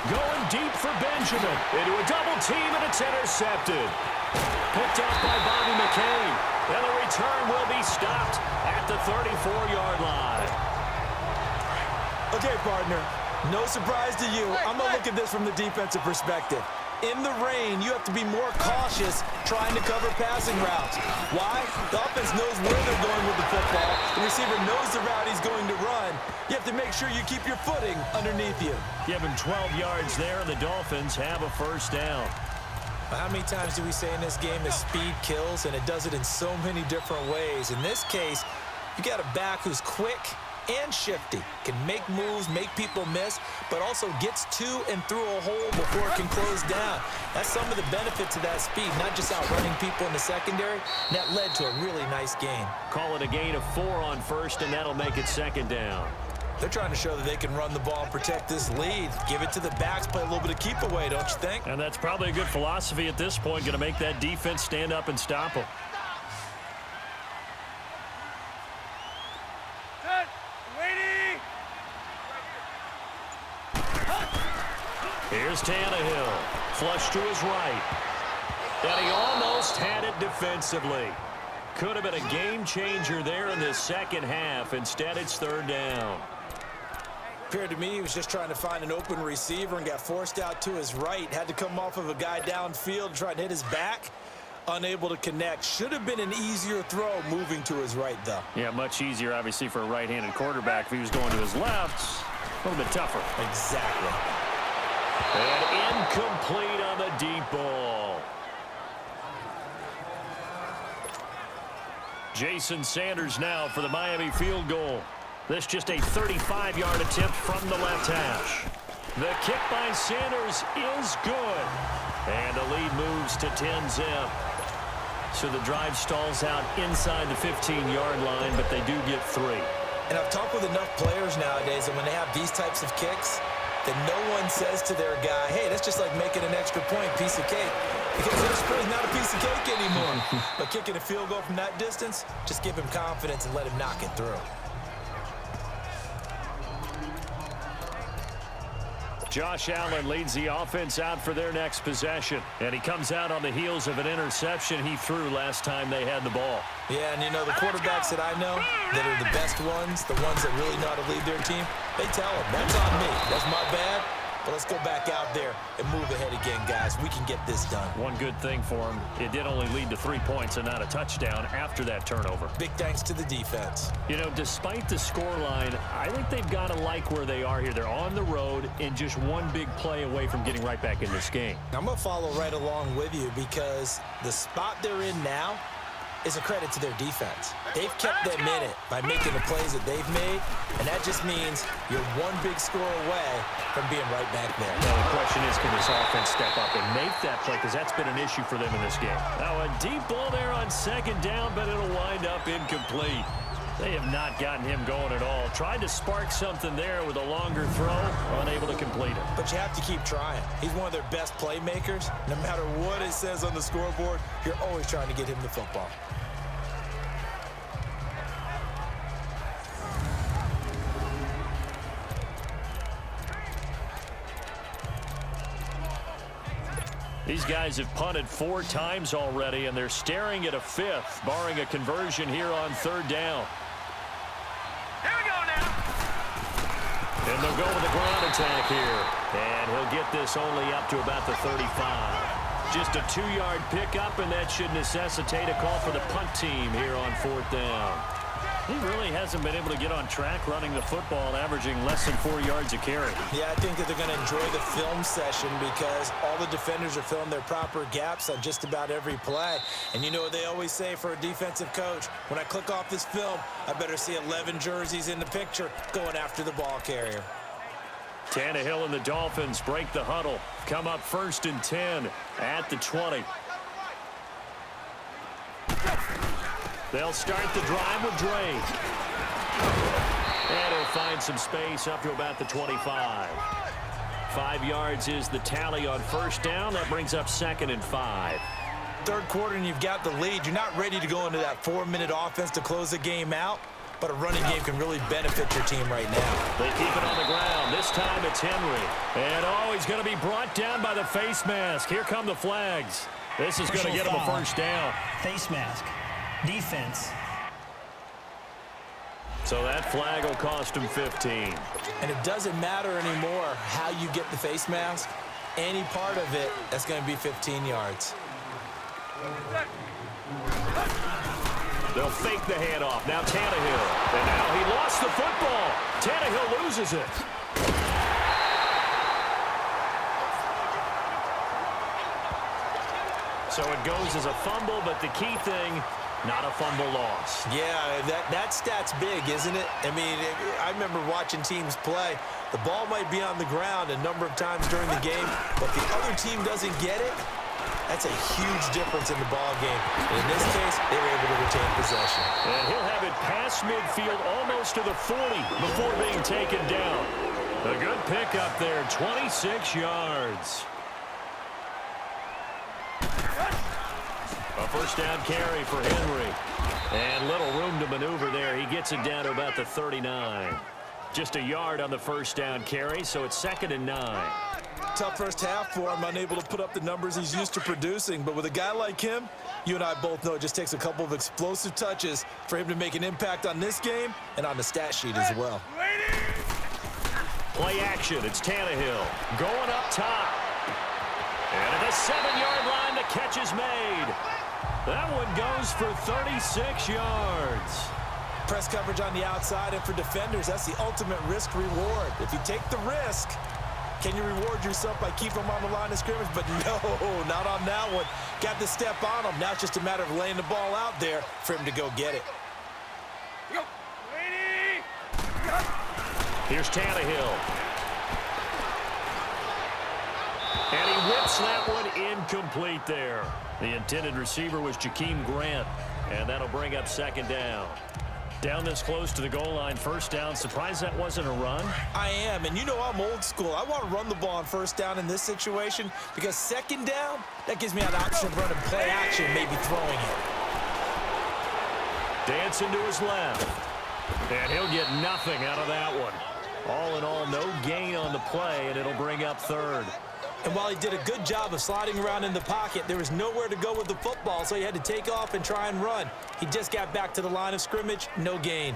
Going deep for Benjamin. Into a double team, and it's intercepted. Picked up by Bobby McCain. And the return will be stopped at the 34-yard line. Okay, partner, no surprise to you. I'm going to look at this from the defensive perspective. In the rain, you have to be more cautious trying to cover passing routes. Why? The offense knows where they're going with the football. The receiver knows the route he's going to run. You have to make sure you keep your footing underneath you. Give him 12 yards there, and the Dolphins have a 1st down. How many times do we say in this game that speed kills, and it does it in so many different ways? In this case, you got a back who's quick and shifty, can make moves, make people miss, but also gets to and through a hole before it can close down. That's some of the benefits of that speed, not just outrunning people in the secondary. That led to a really nice gain. Call it a gain of 4 on 1st, and that'll make it 2nd down. They're trying to show that they can run the ball and protect this lead. Give it to the backs, play a little bit of keep away, don't you think? And that's probably a good philosophy at this point, going to make that defense stand up and stop them. Here's Tannehill. Flush to his right. And he almost had it defensively. Could have been a game changer there in this 2nd half. Instead, it's 3rd down. Appeared to me he was just trying to find an open receiver and got forced out to his right. Had to come off of a guy downfield, trying to hit his back. Unable to connect. Should have been an easier throw moving to his right, though. Yeah, much easier, obviously, for a right-handed quarterback. If he was going to his left, a little bit tougher. Exactly. And incomplete on the deep ball. Jason Sanders now for the Miami field goal. This just a 35-yard attempt from the left hash. The kick by Sanders is good. And the lead moves to 10-zip. So the drive stalls out inside the 15-yard line, but they do get 3. And I've talked with enough players nowadays, and when they have these types of kicks, that no one says to their guy, hey, that's just like making an extra point, piece of cake. Because extra is not a piece of cake anymore. But kicking a field goal from that distance, just give him confidence and let him knock it through. Josh Allen leads the offense out for their next possession. And he comes out on the heels of an interception he threw last time they had the ball. Yeah, and you know, the quarterbacks that I know that are the best ones, the ones that really know how to lead their team, they tell them, that's on me. That's my bad. But let's go back out there and move ahead again, guys. We can get this done. One good thing for him, it did only lead to 3 points and not a touchdown after that turnover. Big thanks to the defense. You know, despite the scoreline, I think they've got to like where they are here. They're on the road and just one big play away from getting right back in this game. I'm going to follow right along with you because the spot they're in now is a credit to their defense. They've kept them in it by making the plays that they've made, and that just means you're one big score away from being right back there. Now the question is, can this offense step up and make that play, because that's been an issue for them in this game. Now a deep ball there on 2nd down, but it'll wind up incomplete. They have not gotten him going at all. Tried to spark something there with a longer throw, unable to complete it. But you have to keep trying. He's one of their best playmakers. No matter what it says on the scoreboard, you're always trying to get him the football. These guys have punted 4 times already, and they're staring at a 5th, barring a conversion here on 3rd down. Here we go now. And they'll go with the ground attack here. And he'll get this only up to about the 35. Just a 2-yard pickup, and that should necessitate a call for the punt team here on 4th down. He really hasn't been able to get on track running the football, averaging less than 4 yards a carry. Yeah, I think that they're going to enjoy the film session because all the defenders are filling their proper gaps on just about every play. And you know what they always say for a defensive coach? When I click off this film, I better see 11 jerseys in the picture going after the ball carrier. Tannehill and the Dolphins break the huddle. Come up 1st and 10 at the 20. They'll start the drive with Drake. And he'll find some space up to about the 25. 5 yards is the tally on first down. That brings up 2nd and 5. Third quarter and you've got the lead. You're not ready to go into that 4-minute offense to close the game out, but a running game can really benefit your team right now. They keep it on the ground. This time it's Henry. And, he's going to be brought down by the face mask. Here come the flags. This is going to get him a first down. Face mask. Defense. So that flag will cost him 15. And it doesn't matter anymore how you get the face mask. Any part of it, that's going to be 15 yards. They'll fake the handoff. Now Tannehill. And now he lost the football. Tannehill loses it. So it goes as a fumble, but the key thing, not a fumble loss. Yeah, that stat's big, isn't it? I mean, I remember watching teams play. The ball might be on the ground a number of times during the game, but the other team doesn't get it. That's a huge difference in the ball game. And in this case, they were able to retain possession. And he'll have it past midfield almost to the 40 before being taken down. A good pickup there, 26 yards. A first down carry for Henry. And little room to maneuver there. He gets it down to about the 39. Just a yard on the first down carry, so it's 2nd and 9. Tough first half for him, unable to put up the numbers he's used to producing. But with a guy like him, you and I both know it just takes a couple of explosive touches for him to make an impact on this game and on the stat sheet as well. Play action. It's Tannehill going up top. And at the 7-yard line, the catch is made. That one goes for 36 yards. Press coverage on the outside, and for defenders, that's the ultimate risk-reward. If you take the risk, can you reward yourself by keeping them on the line of scrimmage? But no, not on that one. Got the step on him. Now it's just a matter of laying the ball out there for him to go get it. Here's Tannehill. And he whips that one incomplete there. The intended receiver was Jakeem Grant, and that'll bring up 2nd down. Down this close to the goal line, first down. Surprised that wasn't a run? I am, and you know I'm old school. I want to run the ball on first down in this situation because 2nd down, that gives me an option of running play action, maybe throwing it. Dancing to his left. And he'll get nothing out of that one. All in all, no gain on the play, and it'll bring up 3rd. And while he did a good job of sliding around in the pocket, there was nowhere to go with the football, so he had to take off and try and run. He just got back to the line of scrimmage, no gain.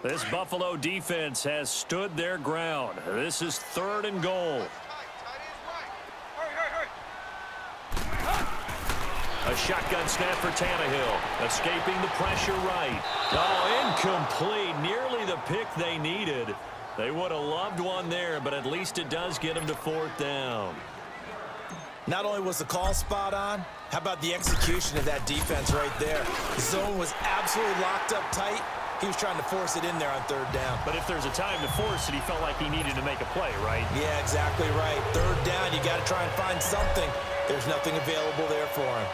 This Buffalo defense has stood their ground. This is 3rd and goal. A shotgun snap for Tannehill, escaping the pressure right. Oh, incomplete, nearly the pick they needed. They would have loved one there, but at least it does get them to 4th down. Not only was the call spot on, how about the execution of that defense right there? The zone was absolutely locked up tight. He was trying to force it in there on 3rd down. But if there's a time to force it, he felt like he needed to make a play, right? Yeah, exactly right. 3rd down, you got to try and find something. There's nothing available there for him.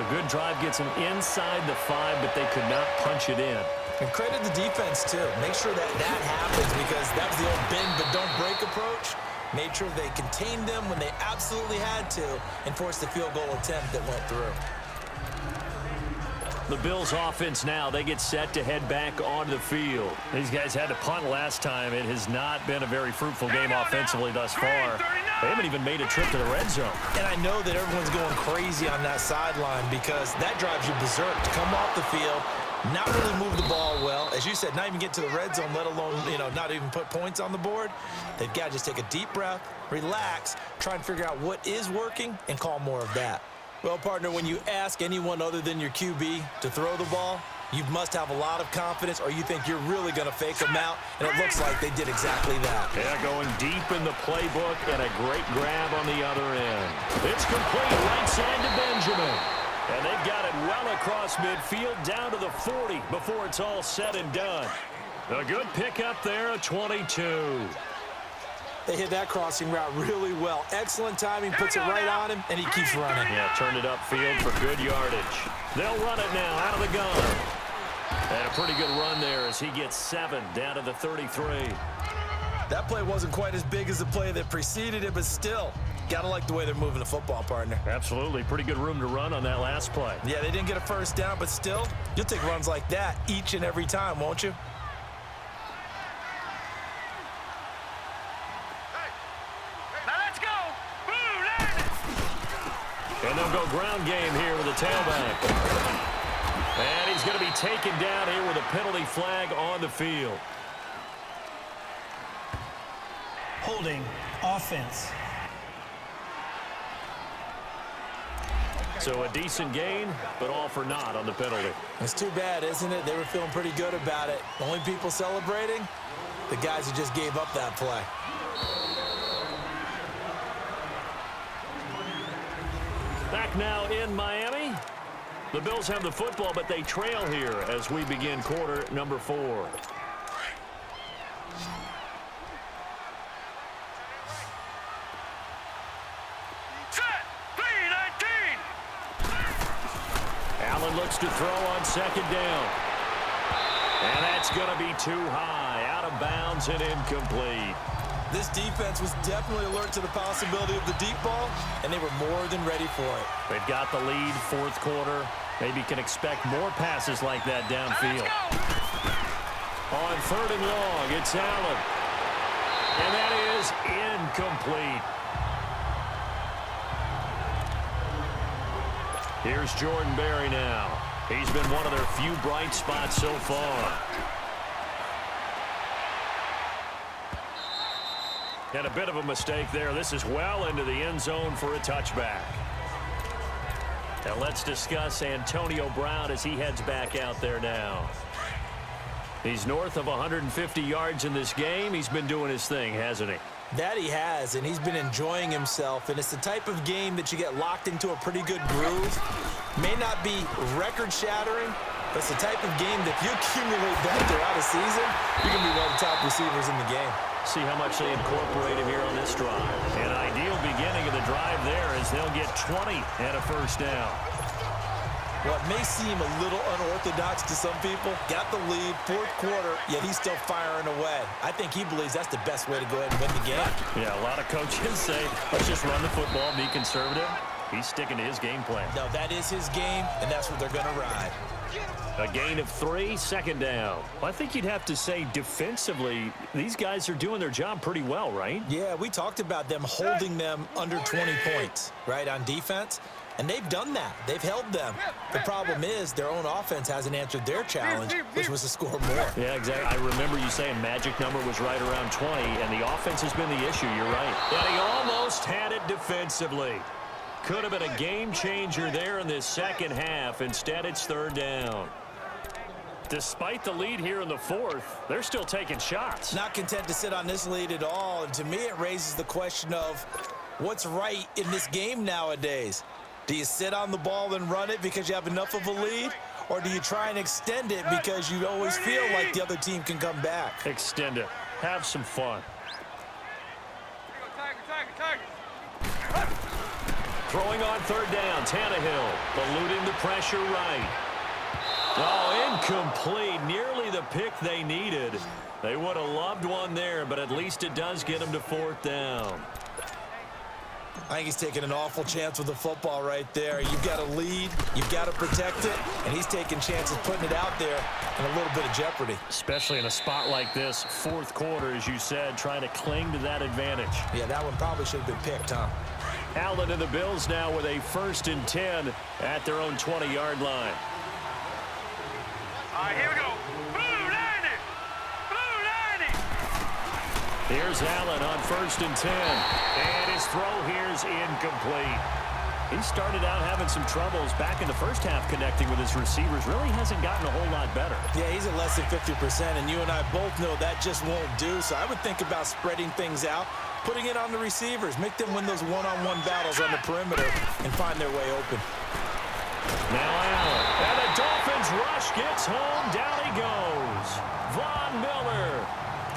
A good drive gets him inside the 5, but they could not punch it in. And credit the defense, too. Make sure that happens because that was the old bend but don't break approach. Made sure they contained them when they absolutely had to and forced the field goal attempt that went through. The Bills offense now, they get set to head back onto the field. These guys had to punt last time. It has not been a very fruitful game offensively thus far. They haven't even made a trip to the red zone. And I know that everyone's going crazy on that sideline because that drives you berserk to come off the field, not really move the ball well. As you said, not even get to the red zone, let alone, not even put points on the board. They've got to just take a deep breath, relax, try and figure out what is working, and call more of that. Well, partner, when you ask anyone other than your QB to throw the ball, you must have a lot of confidence or you think you're really going to fake them out, and it looks like they did exactly that. Yeah, going deep in the playbook and a great grab on the other end. It's complete right side to Benjamin. And they've got it well across midfield down to the 40 before it's all said and done. A good pickup there, a 22. They hit that crossing route really well. Excellent timing, puts it right on him, and he keeps running. Yeah, turned it upfield for good yardage. They'll run it now out of the gun. And a pretty good run there as he gets 7 down to the 33. That play wasn't quite as big as the play that preceded it, but still, gotta like the way they're moving the football, partner. Absolutely. Pretty good room to run on that last play. Yeah, they didn't get a first down, but still, you'll take runs like that each and every time, won't you? Now let's go. Boom, landed. And they'll go ground game here with a tailback. And he's going to be taken down here with a penalty flag on the field. Holding offense. So a decent gain, but all for naught on the penalty. It's too bad, isn't it? They were feeling pretty good about it. Only people celebrating, the guys who just gave up that play. Back now in Miami. The Bills have the football, but they trail here as we begin quarter number 4. Set. 3-19. Allen looks to throw on second down. And that's going to be too high, out of bounds and incomplete. This defense was definitely alert to the possibility of the deep ball, and they were more than ready for it. They've got the lead, fourth quarter. Maybe can expect more passes like that downfield. On 3rd and long, it's Allen. And that is incomplete. Here's Jordan Berry now. He's been one of their few bright spots so far. And a bit of a mistake there. This is well into the end zone for a touchback. Now let's discuss Antonio Brown as he heads back out there now. He's north of 150 yards in this game. He's been doing his thing, hasn't he? That he has, and he's been enjoying himself. And it's the type of game that you get locked into a pretty good groove. May not be record-shattering, but it's the type of game that if you accumulate that throughout a season, you can be one of the top receivers in the game. See how much they incorporate him here on this drive. An ideal beginning of the drive there as they'll get 20 and a first down. What may seem a little unorthodox to some people, got the lead, fourth quarter, yet he's still firing away. I think he believes that's the best way to go ahead and win the game. Yeah, a lot of coaches say, let's just run the football, be conservative. He's sticking to his game plan. No, that is his game, and that's what they're going to ride. A gain of 3, second down. Well, I think you'd have to say defensively, these guys are doing their job pretty well, right? Yeah, we talked about them holding them under 20 points, right, on defense. And they've done that. They've held them. The problem is their own offense hasn't answered their challenge, which was to score more. Yeah, exactly. I remember you saying magic number was right around 20, and the offense has been the issue. You're right. But he almost had it defensively. Could have been a game changer there in this second half. Instead, it's 3rd down. Despite the lead here in the 4th, they're still taking shots. Not content to sit on this lead at all. And to me, it raises the question of what's right in this game nowadays. Do you sit on the ball and run it because you have enough of a lead? Or do you try and extend it because you always feel like the other team can come back? Extend it. Have some fun. Throwing on 3rd down, Tannehill eluding the pressure right. Oh, incomplete. Nearly the pick they needed. They would have loved one there, but at least it does get them to 4th down. I think he's taking an awful chance with the football right there. You've got a lead, you've got to protect it, and he's taking chances putting it out there in a little bit of jeopardy. Especially in a spot like this, 4th quarter, as you said, trying to cling to that advantage. Yeah, that one probably should have been picked, huh? Allen and the Bills now with a 1st and 10 at their own 20-yard line. All right, here we go. Blue 90. Blue 90. Here's Allen on 1st and 10. And his throw here's incomplete. He started out having some troubles back in the first half connecting with his receivers. Really hasn't gotten a whole lot better. Yeah, he's at less than 50%, and you and I both know that just won't do. So I would think about spreading things out, putting it on the receivers, make them win those one-on-one battles on the perimeter and find their way open. Now Allen. And the Dolphins rush gets home. Down he goes. Von Miller.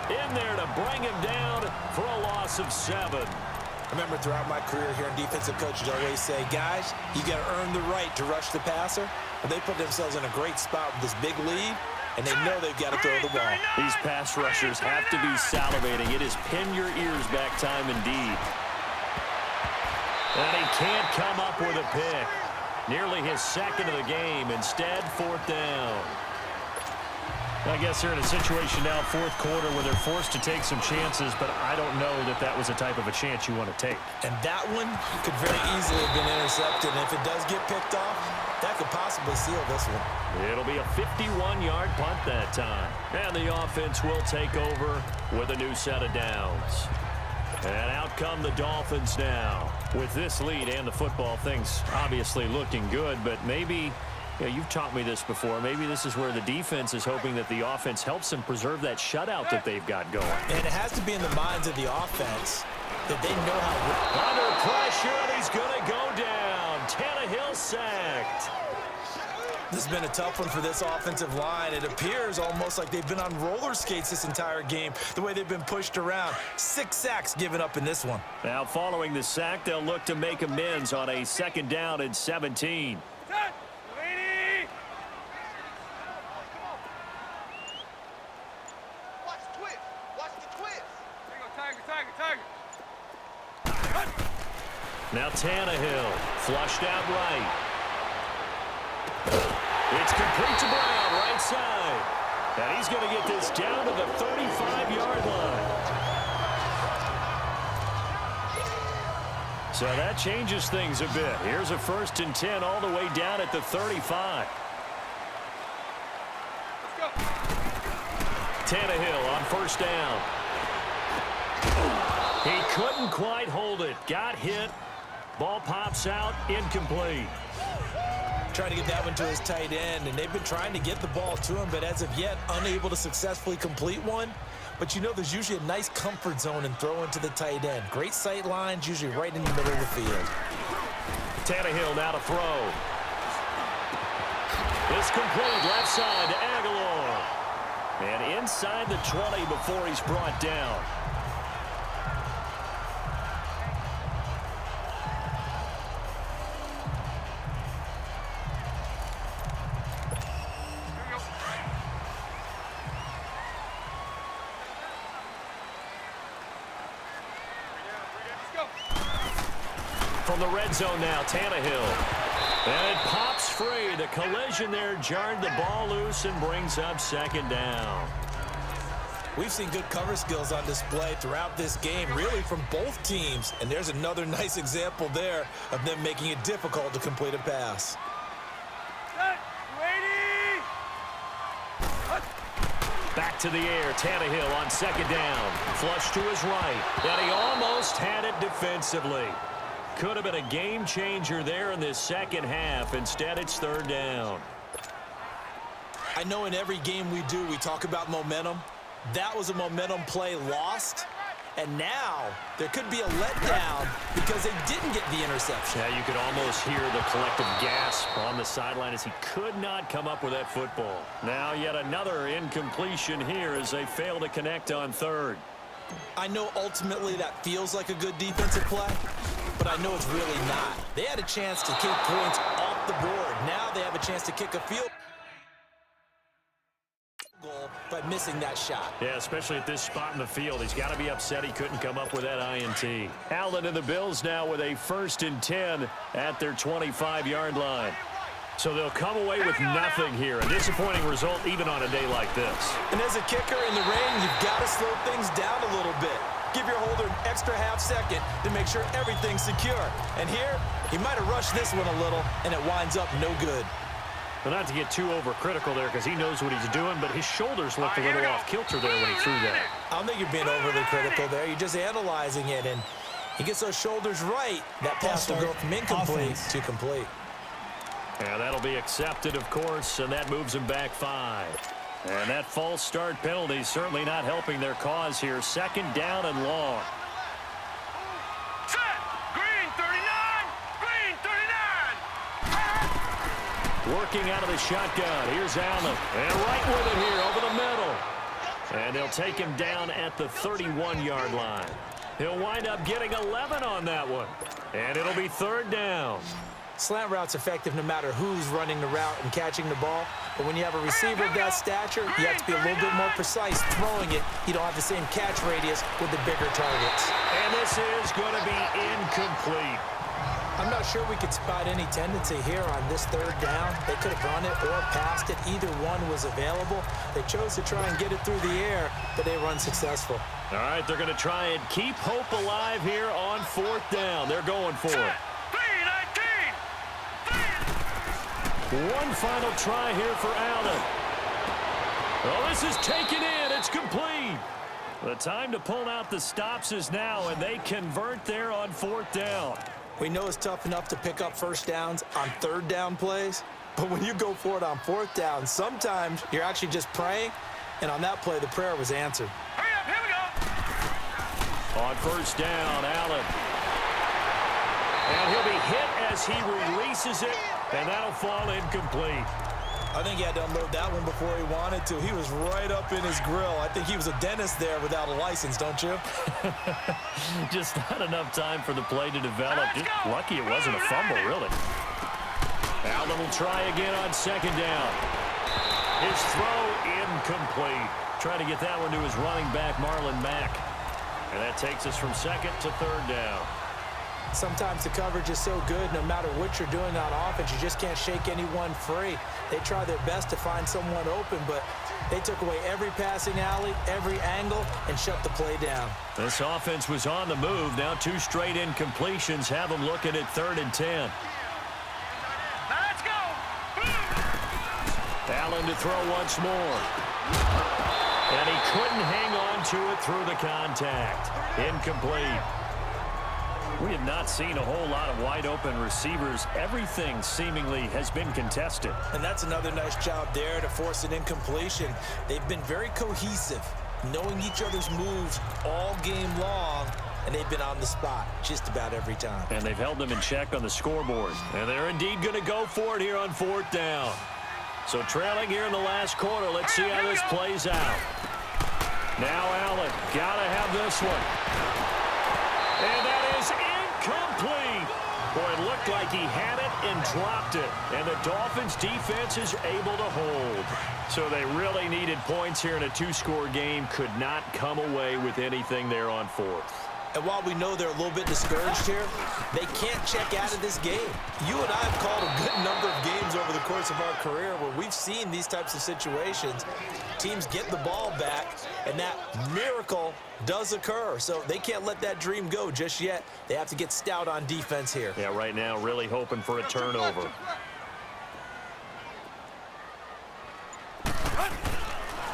in there to bring him down for a loss of 7. I remember throughout my career here in defensive coaches always say, guys, you got to earn the right to rush the passer. But they put themselves in a great spot with this big lead, and they know they've got to throw the ball. These pass rushers have to be salivating. It is pin your ears back time indeed. And he can't come up with a pick. Nearly his second of the game. Instead, 4th down. I guess they're in a situation now, 4th quarter, where they're forced to take some chances, but I don't know that that was the type of a chance you want to take. And that one could very easily have been intercepted, and if it does get picked off, that could possibly seal this one. It'll be a 51-yard punt that time. And the offense will take over with a new set of downs. And out come the Dolphins now. With this lead and the football, things obviously looking good, but maybe, you've taught me this before, maybe this is where the defense is hoping that the offense helps them preserve that shutout that they've got going. And it has to be in the minds of the offense that they know how. Under pressure, and he's going to go down. Tannehill sacked. This has been a tough one for this offensive line. It appears almost like they've been on roller skates this entire game, the way they've been pushed around. 6 sacks given up in this one. Now, following the sack, they'll look to make amends on a 2nd down and 17. Now Tannehill, flushed out right. It's complete to Brown, right side. And he's going to get this down to the 35-yard line. So that changes things a bit. Here's a 1st and 10 all the way down at the 35. Let's go. Tannehill on 1st down. He couldn't quite hold it. Got hit. Ball pops out, incomplete. Trying to get that one to his tight end, and they've been trying to get the ball to him, but as of yet, unable to successfully complete one. But there's usually a nice comfort zone in throwing to the tight end. Great sight lines, usually right in the middle of the field. Tannehill now to throw. It's complete, left side to Aguilar. And inside the 20 before he's brought down. From the red zone now, Tannehill. And it pops free. The collision there jarred the ball loose and brings up 2nd down. We've seen good cover skills on display throughout this game, really from both teams. And there's another nice example there of them making it difficult to complete a pass. Back to the air, Tannehill on 2nd down. Flush to his right, and he almost had it defensively. Could have been a game changer there in this 2nd half. Instead, it's 3rd down. I know in every game we do, we talk about momentum. That was a momentum play lost. And now there could be a letdown because they didn't get the interception. Yeah, you could almost hear the collective gasp on the sideline as he could not come up with that football. Now yet another incompletion here as they fail to connect on 3rd. I know ultimately that feels like a good defensive play, but I know it's really not. They had a chance to kick points off the board. Now they have a chance to kick a field goal by missing that shot. Yeah, especially at this spot in the field. He's got to be upset he couldn't come up with that INT. Allen and the Bills now with a 1st and 10 at their 25-yard line. So they'll come away with nothing here. A disappointing result even on a day like this. And as a kicker in the rain, you've got to slow things down a little bit. Give your holder an extra half second to make sure everything's secure. And here, he might have rushed this one a little, and it winds up no good. But not to get too overcritical there because he knows what he's doing, but his shoulders looked a little off kilter there when he threw that. I don't think you're being overly critical there. You're just analyzing it, and he gets those shoulders right. That pass will go from incomplete to complete. Yeah, that'll be accepted, of course, and that moves him back 5. And that false start penalty is certainly not helping their cause here. 2nd down and long. Set! Green 39! Green 39! Working out of the shotgun. Here's Allen. And right with it here over the middle. And they'll take him down at the 31-yard line. He'll wind up getting 11 on that one. And it'll be third down. Slant route's effective no matter who's running the route and catching the ball. But when you have a receiver of that stature, you have to be a little bit more precise throwing it. You don't have the same catch radius with the bigger targets. And this is going to be incomplete. I'm not sure we could spot any tendency here on this third down. They could have run it or passed it. Either one was available. They chose to try and get it through the air, but they were unsuccessful. All right, they're going to try and keep hope alive here on fourth down. They're going for it. One final try here for Allen. Oh, this is taken in. It's complete. The time to pull out the stops is now, and they convert there on fourth down. We know it's tough enough to pick up first downs on third down plays, but when you go for it on fourth down, sometimes you're actually just praying, and on that play, the prayer was answered. Hurry up, here we go. On first down, Allen. And he'll be hit as he releases it, and that'll fall incomplete. I think he had to unload that one before he wanted to. He was right up in his grill. I think he was a dentist there without a license, don't you? Just not enough time for the play to develop. Just lucky it wasn't a fumble, really. Allen will try again on second down. His throw incomplete. Trying to get that one to his running back, Marlon Mack. And that takes us from second to third down. Sometimes the coverage is so good, no matter what you're doing on offense, you just can't shake anyone free. They try their best to find someone open, but they took away every passing alley, every angle, and shut the play down. This offense was on the move. Now two straight incompletions have them looking at 3rd and 10. Let's go. Allen to throw once more. And he couldn't hang on to it through the contact. Incomplete. We have not seen a whole lot of wide-open receivers. Everything seemingly has been contested. And that's another nice job there to force an incompletion. They've been very cohesive, knowing each other's moves all game long, and they've been on the spot just about every time. And they've held them in check on the scoreboard. And they're indeed going to go for it here on fourth down. So trailing here in the last quarter, let's see how this plays out. Now Allen, got to have this one. And that is incomplete. Boy, it looked like he had it and dropped it. And the Dolphins' defense is able to hold. So they really needed points here in a two-score game. Could not come away with anything there on fourth. And while we know they're a little bit discouraged here, they can't check out of this game. You and I have called a good number of games over the course of our career where we've seen these types of situations. Teams get the ball back, and that miracle does occur. So they can't let that dream go just yet. They have to get stout on defense here. Yeah, right now really hoping for a turnover.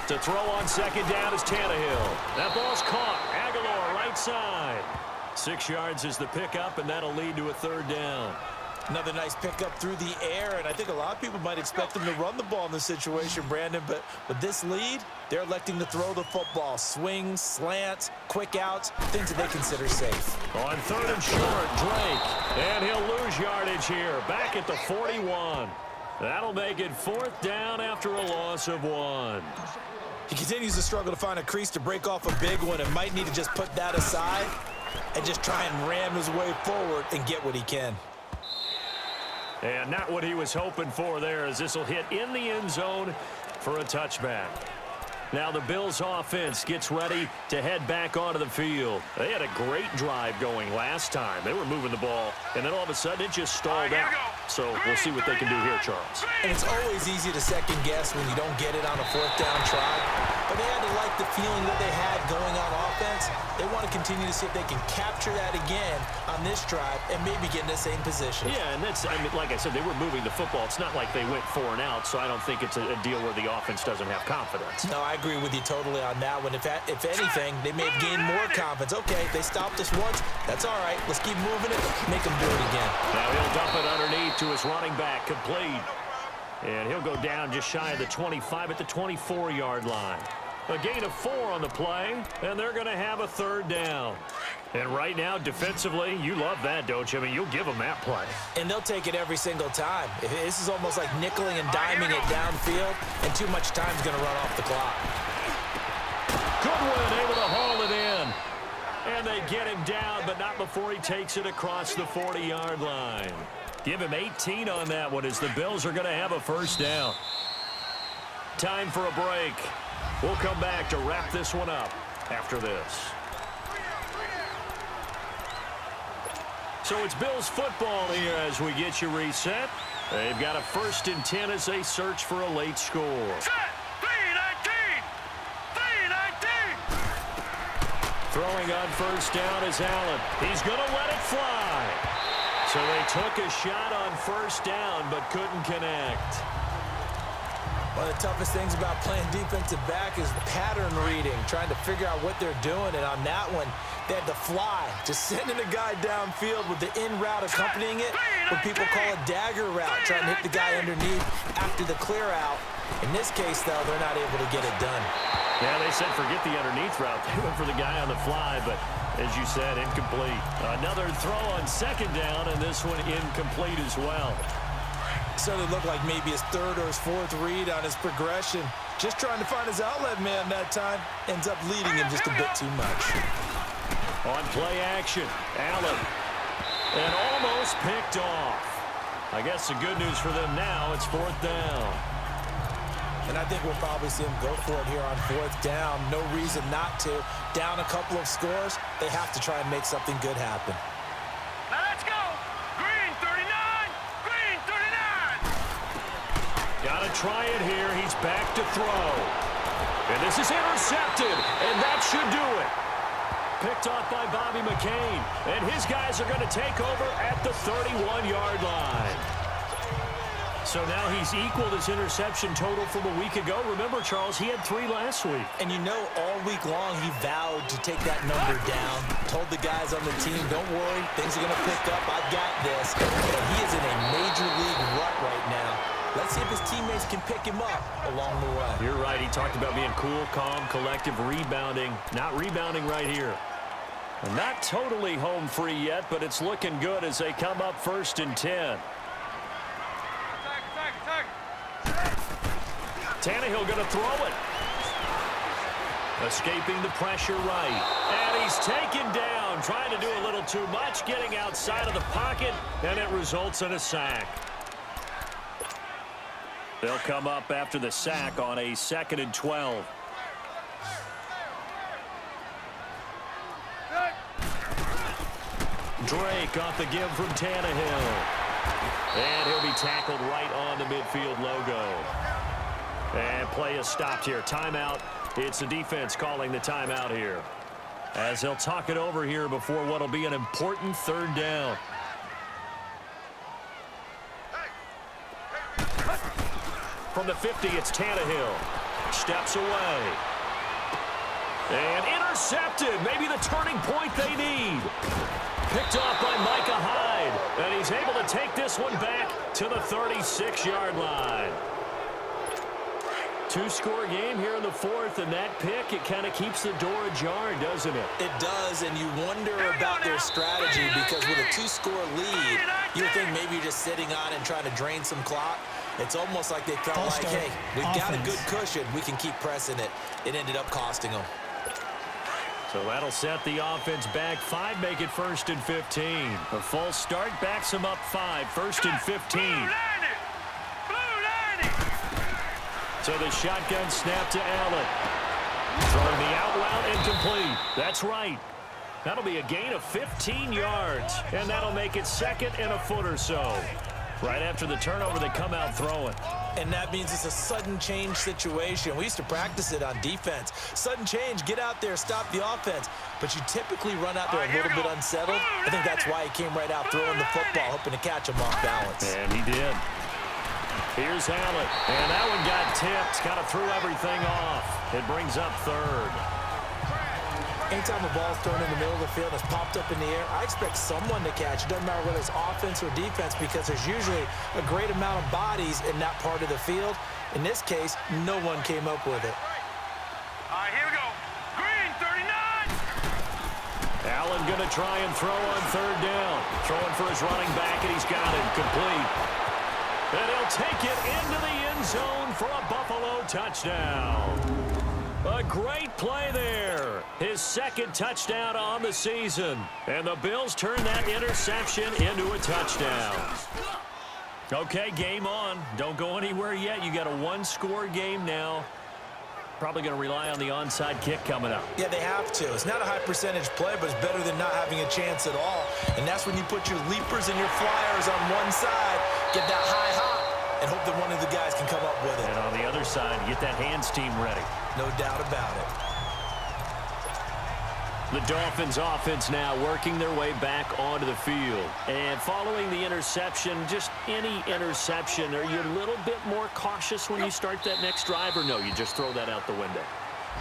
To throw on second down is Tannehill. That ball's caught. Aguilar right side. 6 yards is the pickup, and that'll lead to a third down. Another nice pickup through the air, and I think a lot of people might expect them to run the ball in this situation, Brandon, but with this lead, they're electing to throw the football. Swings, slants, quick outs, things that they consider safe. On third and short, Drake. And he'll lose yardage here. Back at the 41. That'll make it fourth down after a loss of 1. He continues to struggle to find a crease to break off a big one and might need to just put that aside and just try and ram his way forward and get what he can. And not what he was hoping for there, as this will hit in the end zone for a touchback. Now the Bills offense gets ready to head back onto the field. They had a great drive going last time. They were moving the ball, and then all of a sudden it just stalled out. So we'll see what they can do here, Charles. And it's always easy to second guess when you don't get it on a fourth down try. But they had to like the feeling that they had going on offense. They want to continue to see if they can capture that again on this drive and maybe get in the same position. Yeah, and that's, I mean, like I said, they were moving the football. It's not like they went 4 and out, so I don't think it's a deal where the offense doesn't have confidence. No, I agree with you totally on that one. If anything, they may have gained more confidence. Okay, they stopped us once. That's all right. Let's keep moving it. Make them do it again. Now he'll dump it underneath to his running back, complete. And he'll go down just shy of the 25 at the 24-yard line. A gain of 4 on the play, and they're going to have a third down. And right now, defensively, you love that, don't you? I mean, you'll give them that play. And they'll take it every single time. This is almost like nickeling and diming it downfield, and too much time's going to run off the clock. Goodwin able to haul it in. And they get him down, but not before he takes it across the 40-yard line. Give him 18 on that one as the Bills are going to have a first down. Time for a break. We'll come back to wrap this one up after this. So it's Bills football here as we get you reset. They've got a 1st and 10 as they search for a late score. Set. 3-19. 3-19. Throwing on first down is Allen. He's going to let it fly. So they took a shot on first down but couldn't connect. One of the toughest things about playing defensive back is pattern reading, trying to figure out what they're doing. And on that one, they had to fly, just sending a guy downfield with the in route accompanying it, what people call a dagger route, trying to hit the guy underneath after the clear out. In this case, though, they're not able to get it done. Yeah, they said forget the underneath route. They went for the guy on the fly, but as you said, incomplete. Another throw on 2nd down, and this one incomplete as well. So it looked like maybe his 3rd or his 4th read on his progression. Just trying to find his outlet man that time. Ends up leading him just a bit too much. On play action, Allen. And almost picked off. I guess the good news for them now, it's 4th down. And I think we'll probably see him go for it here on 4th down. No reason not to. Down a couple of scores, they have to try and make something good happen. Now let's go. Green 39. Green 39. Got to try it here. He's back to throw. And this is intercepted, and that should do it. Picked off by Bobby McCain, and his guys are going to take over at the 31-yard line. So now he's equaled his interception total from a week ago. Remember, Charles, he had 3 last week. And you know, all week long, he vowed to take that number down. Told the guys on the team, don't worry, things are going to pick up. I've got this. And he is in a major league rut right now. Let's see if his teammates can pick him up along the way. You're right. He talked about being cool, calm, collective, rebounding. Not rebounding right here. And not totally home free yet, but it's looking good as they come up 1st and 10. Tannehill going to throw it. Escaping the pressure right. And he's taken down, trying to do a little too much, getting outside of the pocket, and it results in a sack. They'll come up after the sack on a 2nd and 12. Drake off the give from Tannehill. And he'll be tackled right on the midfield logo. And play is stopped here. Timeout. It's the defense calling the timeout here, as they'll talk it over here before what will be an important 3rd down. From the 50, it's Tannehill. Steps away. And intercepted. Maybe the turning point they need. Picked off by Micah Hyde. And he's able to take this one back to the 36-yard line. 2-score game here in the 4th, and that pick, it kind of keeps the door ajar, doesn't it? It does, and you wonder about their strategy because with a 2-score lead, you would think maybe you're just sitting on and trying to drain some clock. It's almost like they felt like, hey, we've got a good cushion. We can keep pressing it. It ended up costing them. So that'll set the offense back 5, make it 1st and 15. A false start backs them up 5, 1st and 15. So the shotgun snap to Allen. Throwing the out route incomplete. That's right. That'll be a gain of 15 yards. And that'll make it 2nd and a foot or so. Right after the turnover, they come out throwing. And that means it's a sudden change situation. We used to practice it on defense. Sudden change, get out there, stop the offense. But you typically run out there a little bit unsettled. I think that's why he came right out throwing the football, hoping to catch him off balance. And he did. Here's Allen. And that one got tipped. Kind of threw everything off. It brings up 3rd. Anytime a ball's thrown in the middle of the field and it's popped up in the air, I expect someone to catch. It doesn't matter whether it's offense or defense because there's usually a great amount of bodies in that part of the field. In this case, no one came up with it. All right, here we go. Green 39. Allen going to try and throw on 3rd down. Throwing for his running back, and he's got it complete. And he'll take it into the end zone for a Buffalo touchdown. A great play there. His second touchdown on the season. And the Bills turn that interception into a touchdown. Okay, game on. Don't go anywhere yet. You got a one-score game now. Probably going to rely on the onside kick coming up. Yeah, they have to. It's not a high percentage play, but it's better than not having a chance at all. And that's when you put your leapers and your flyers on one side, get that high hop, and hope that one of the guys can come up with it. And on the other side, get that hands team ready. No doubt about it. The Dolphins offense now working their way back onto the field. And following the interception, just any interception, are you a little bit more cautious when you start that next drive, or no, you just throw that out the window?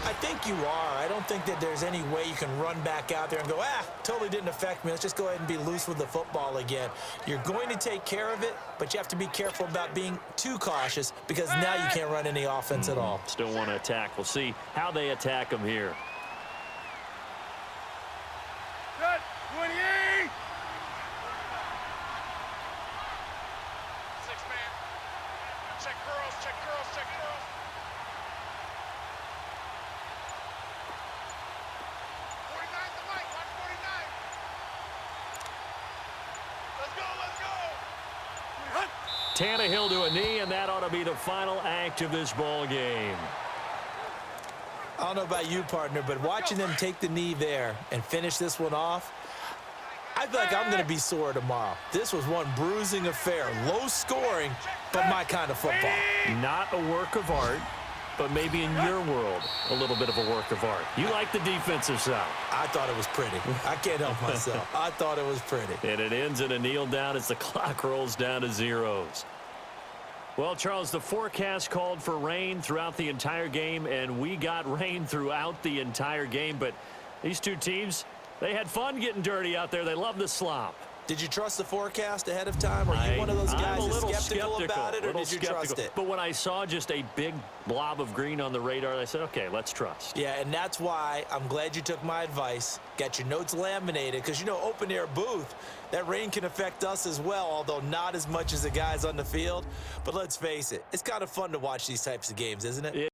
I think you are. I don't think that there's any way you can run back out there and go, totally didn't affect me. Let's just go ahead and be loose with the football again. You're going to take care of it, but you have to be careful about being too cautious because now you can't run any offense at all. Still want to attack. We'll see how they attack them here. Set, 28. Six man. Check girls, check girls, check girls. 49's the mic, watch 49. Let's go, let's go. Tannehill to a knee, and that ought to be the final act of this ball game. I don't know about you, partner, but watching them take the knee there and finish this one off, I feel like I'm going to be sore tomorrow. This was one bruising affair. Low scoring, but my kind of football. Not a work of art, but maybe in your world, a little bit of a work of art. You like the defensive side. I thought it was pretty. I can't help myself. I thought it was pretty. And it ends in a kneel down as the clock rolls down to zeros. Well, Charles, the forecast called for rain throughout the entire game, and we got rain throughout the entire game. But these two teams, they had fun getting dirty out there. They love the slop. Did you trust the forecast ahead of time? Are you one of those guys that's skeptical about it, or did you trust it? But when I saw just a big blob of green on the radar, I said, okay, let's trust. Yeah, and that's why I'm glad you took my advice. Got your notes laminated, because, you know, open-air booth, that rain can affect us as well, although not as much as the guys on the field. But let's face it, it's kind of fun to watch these types of games, isn't it?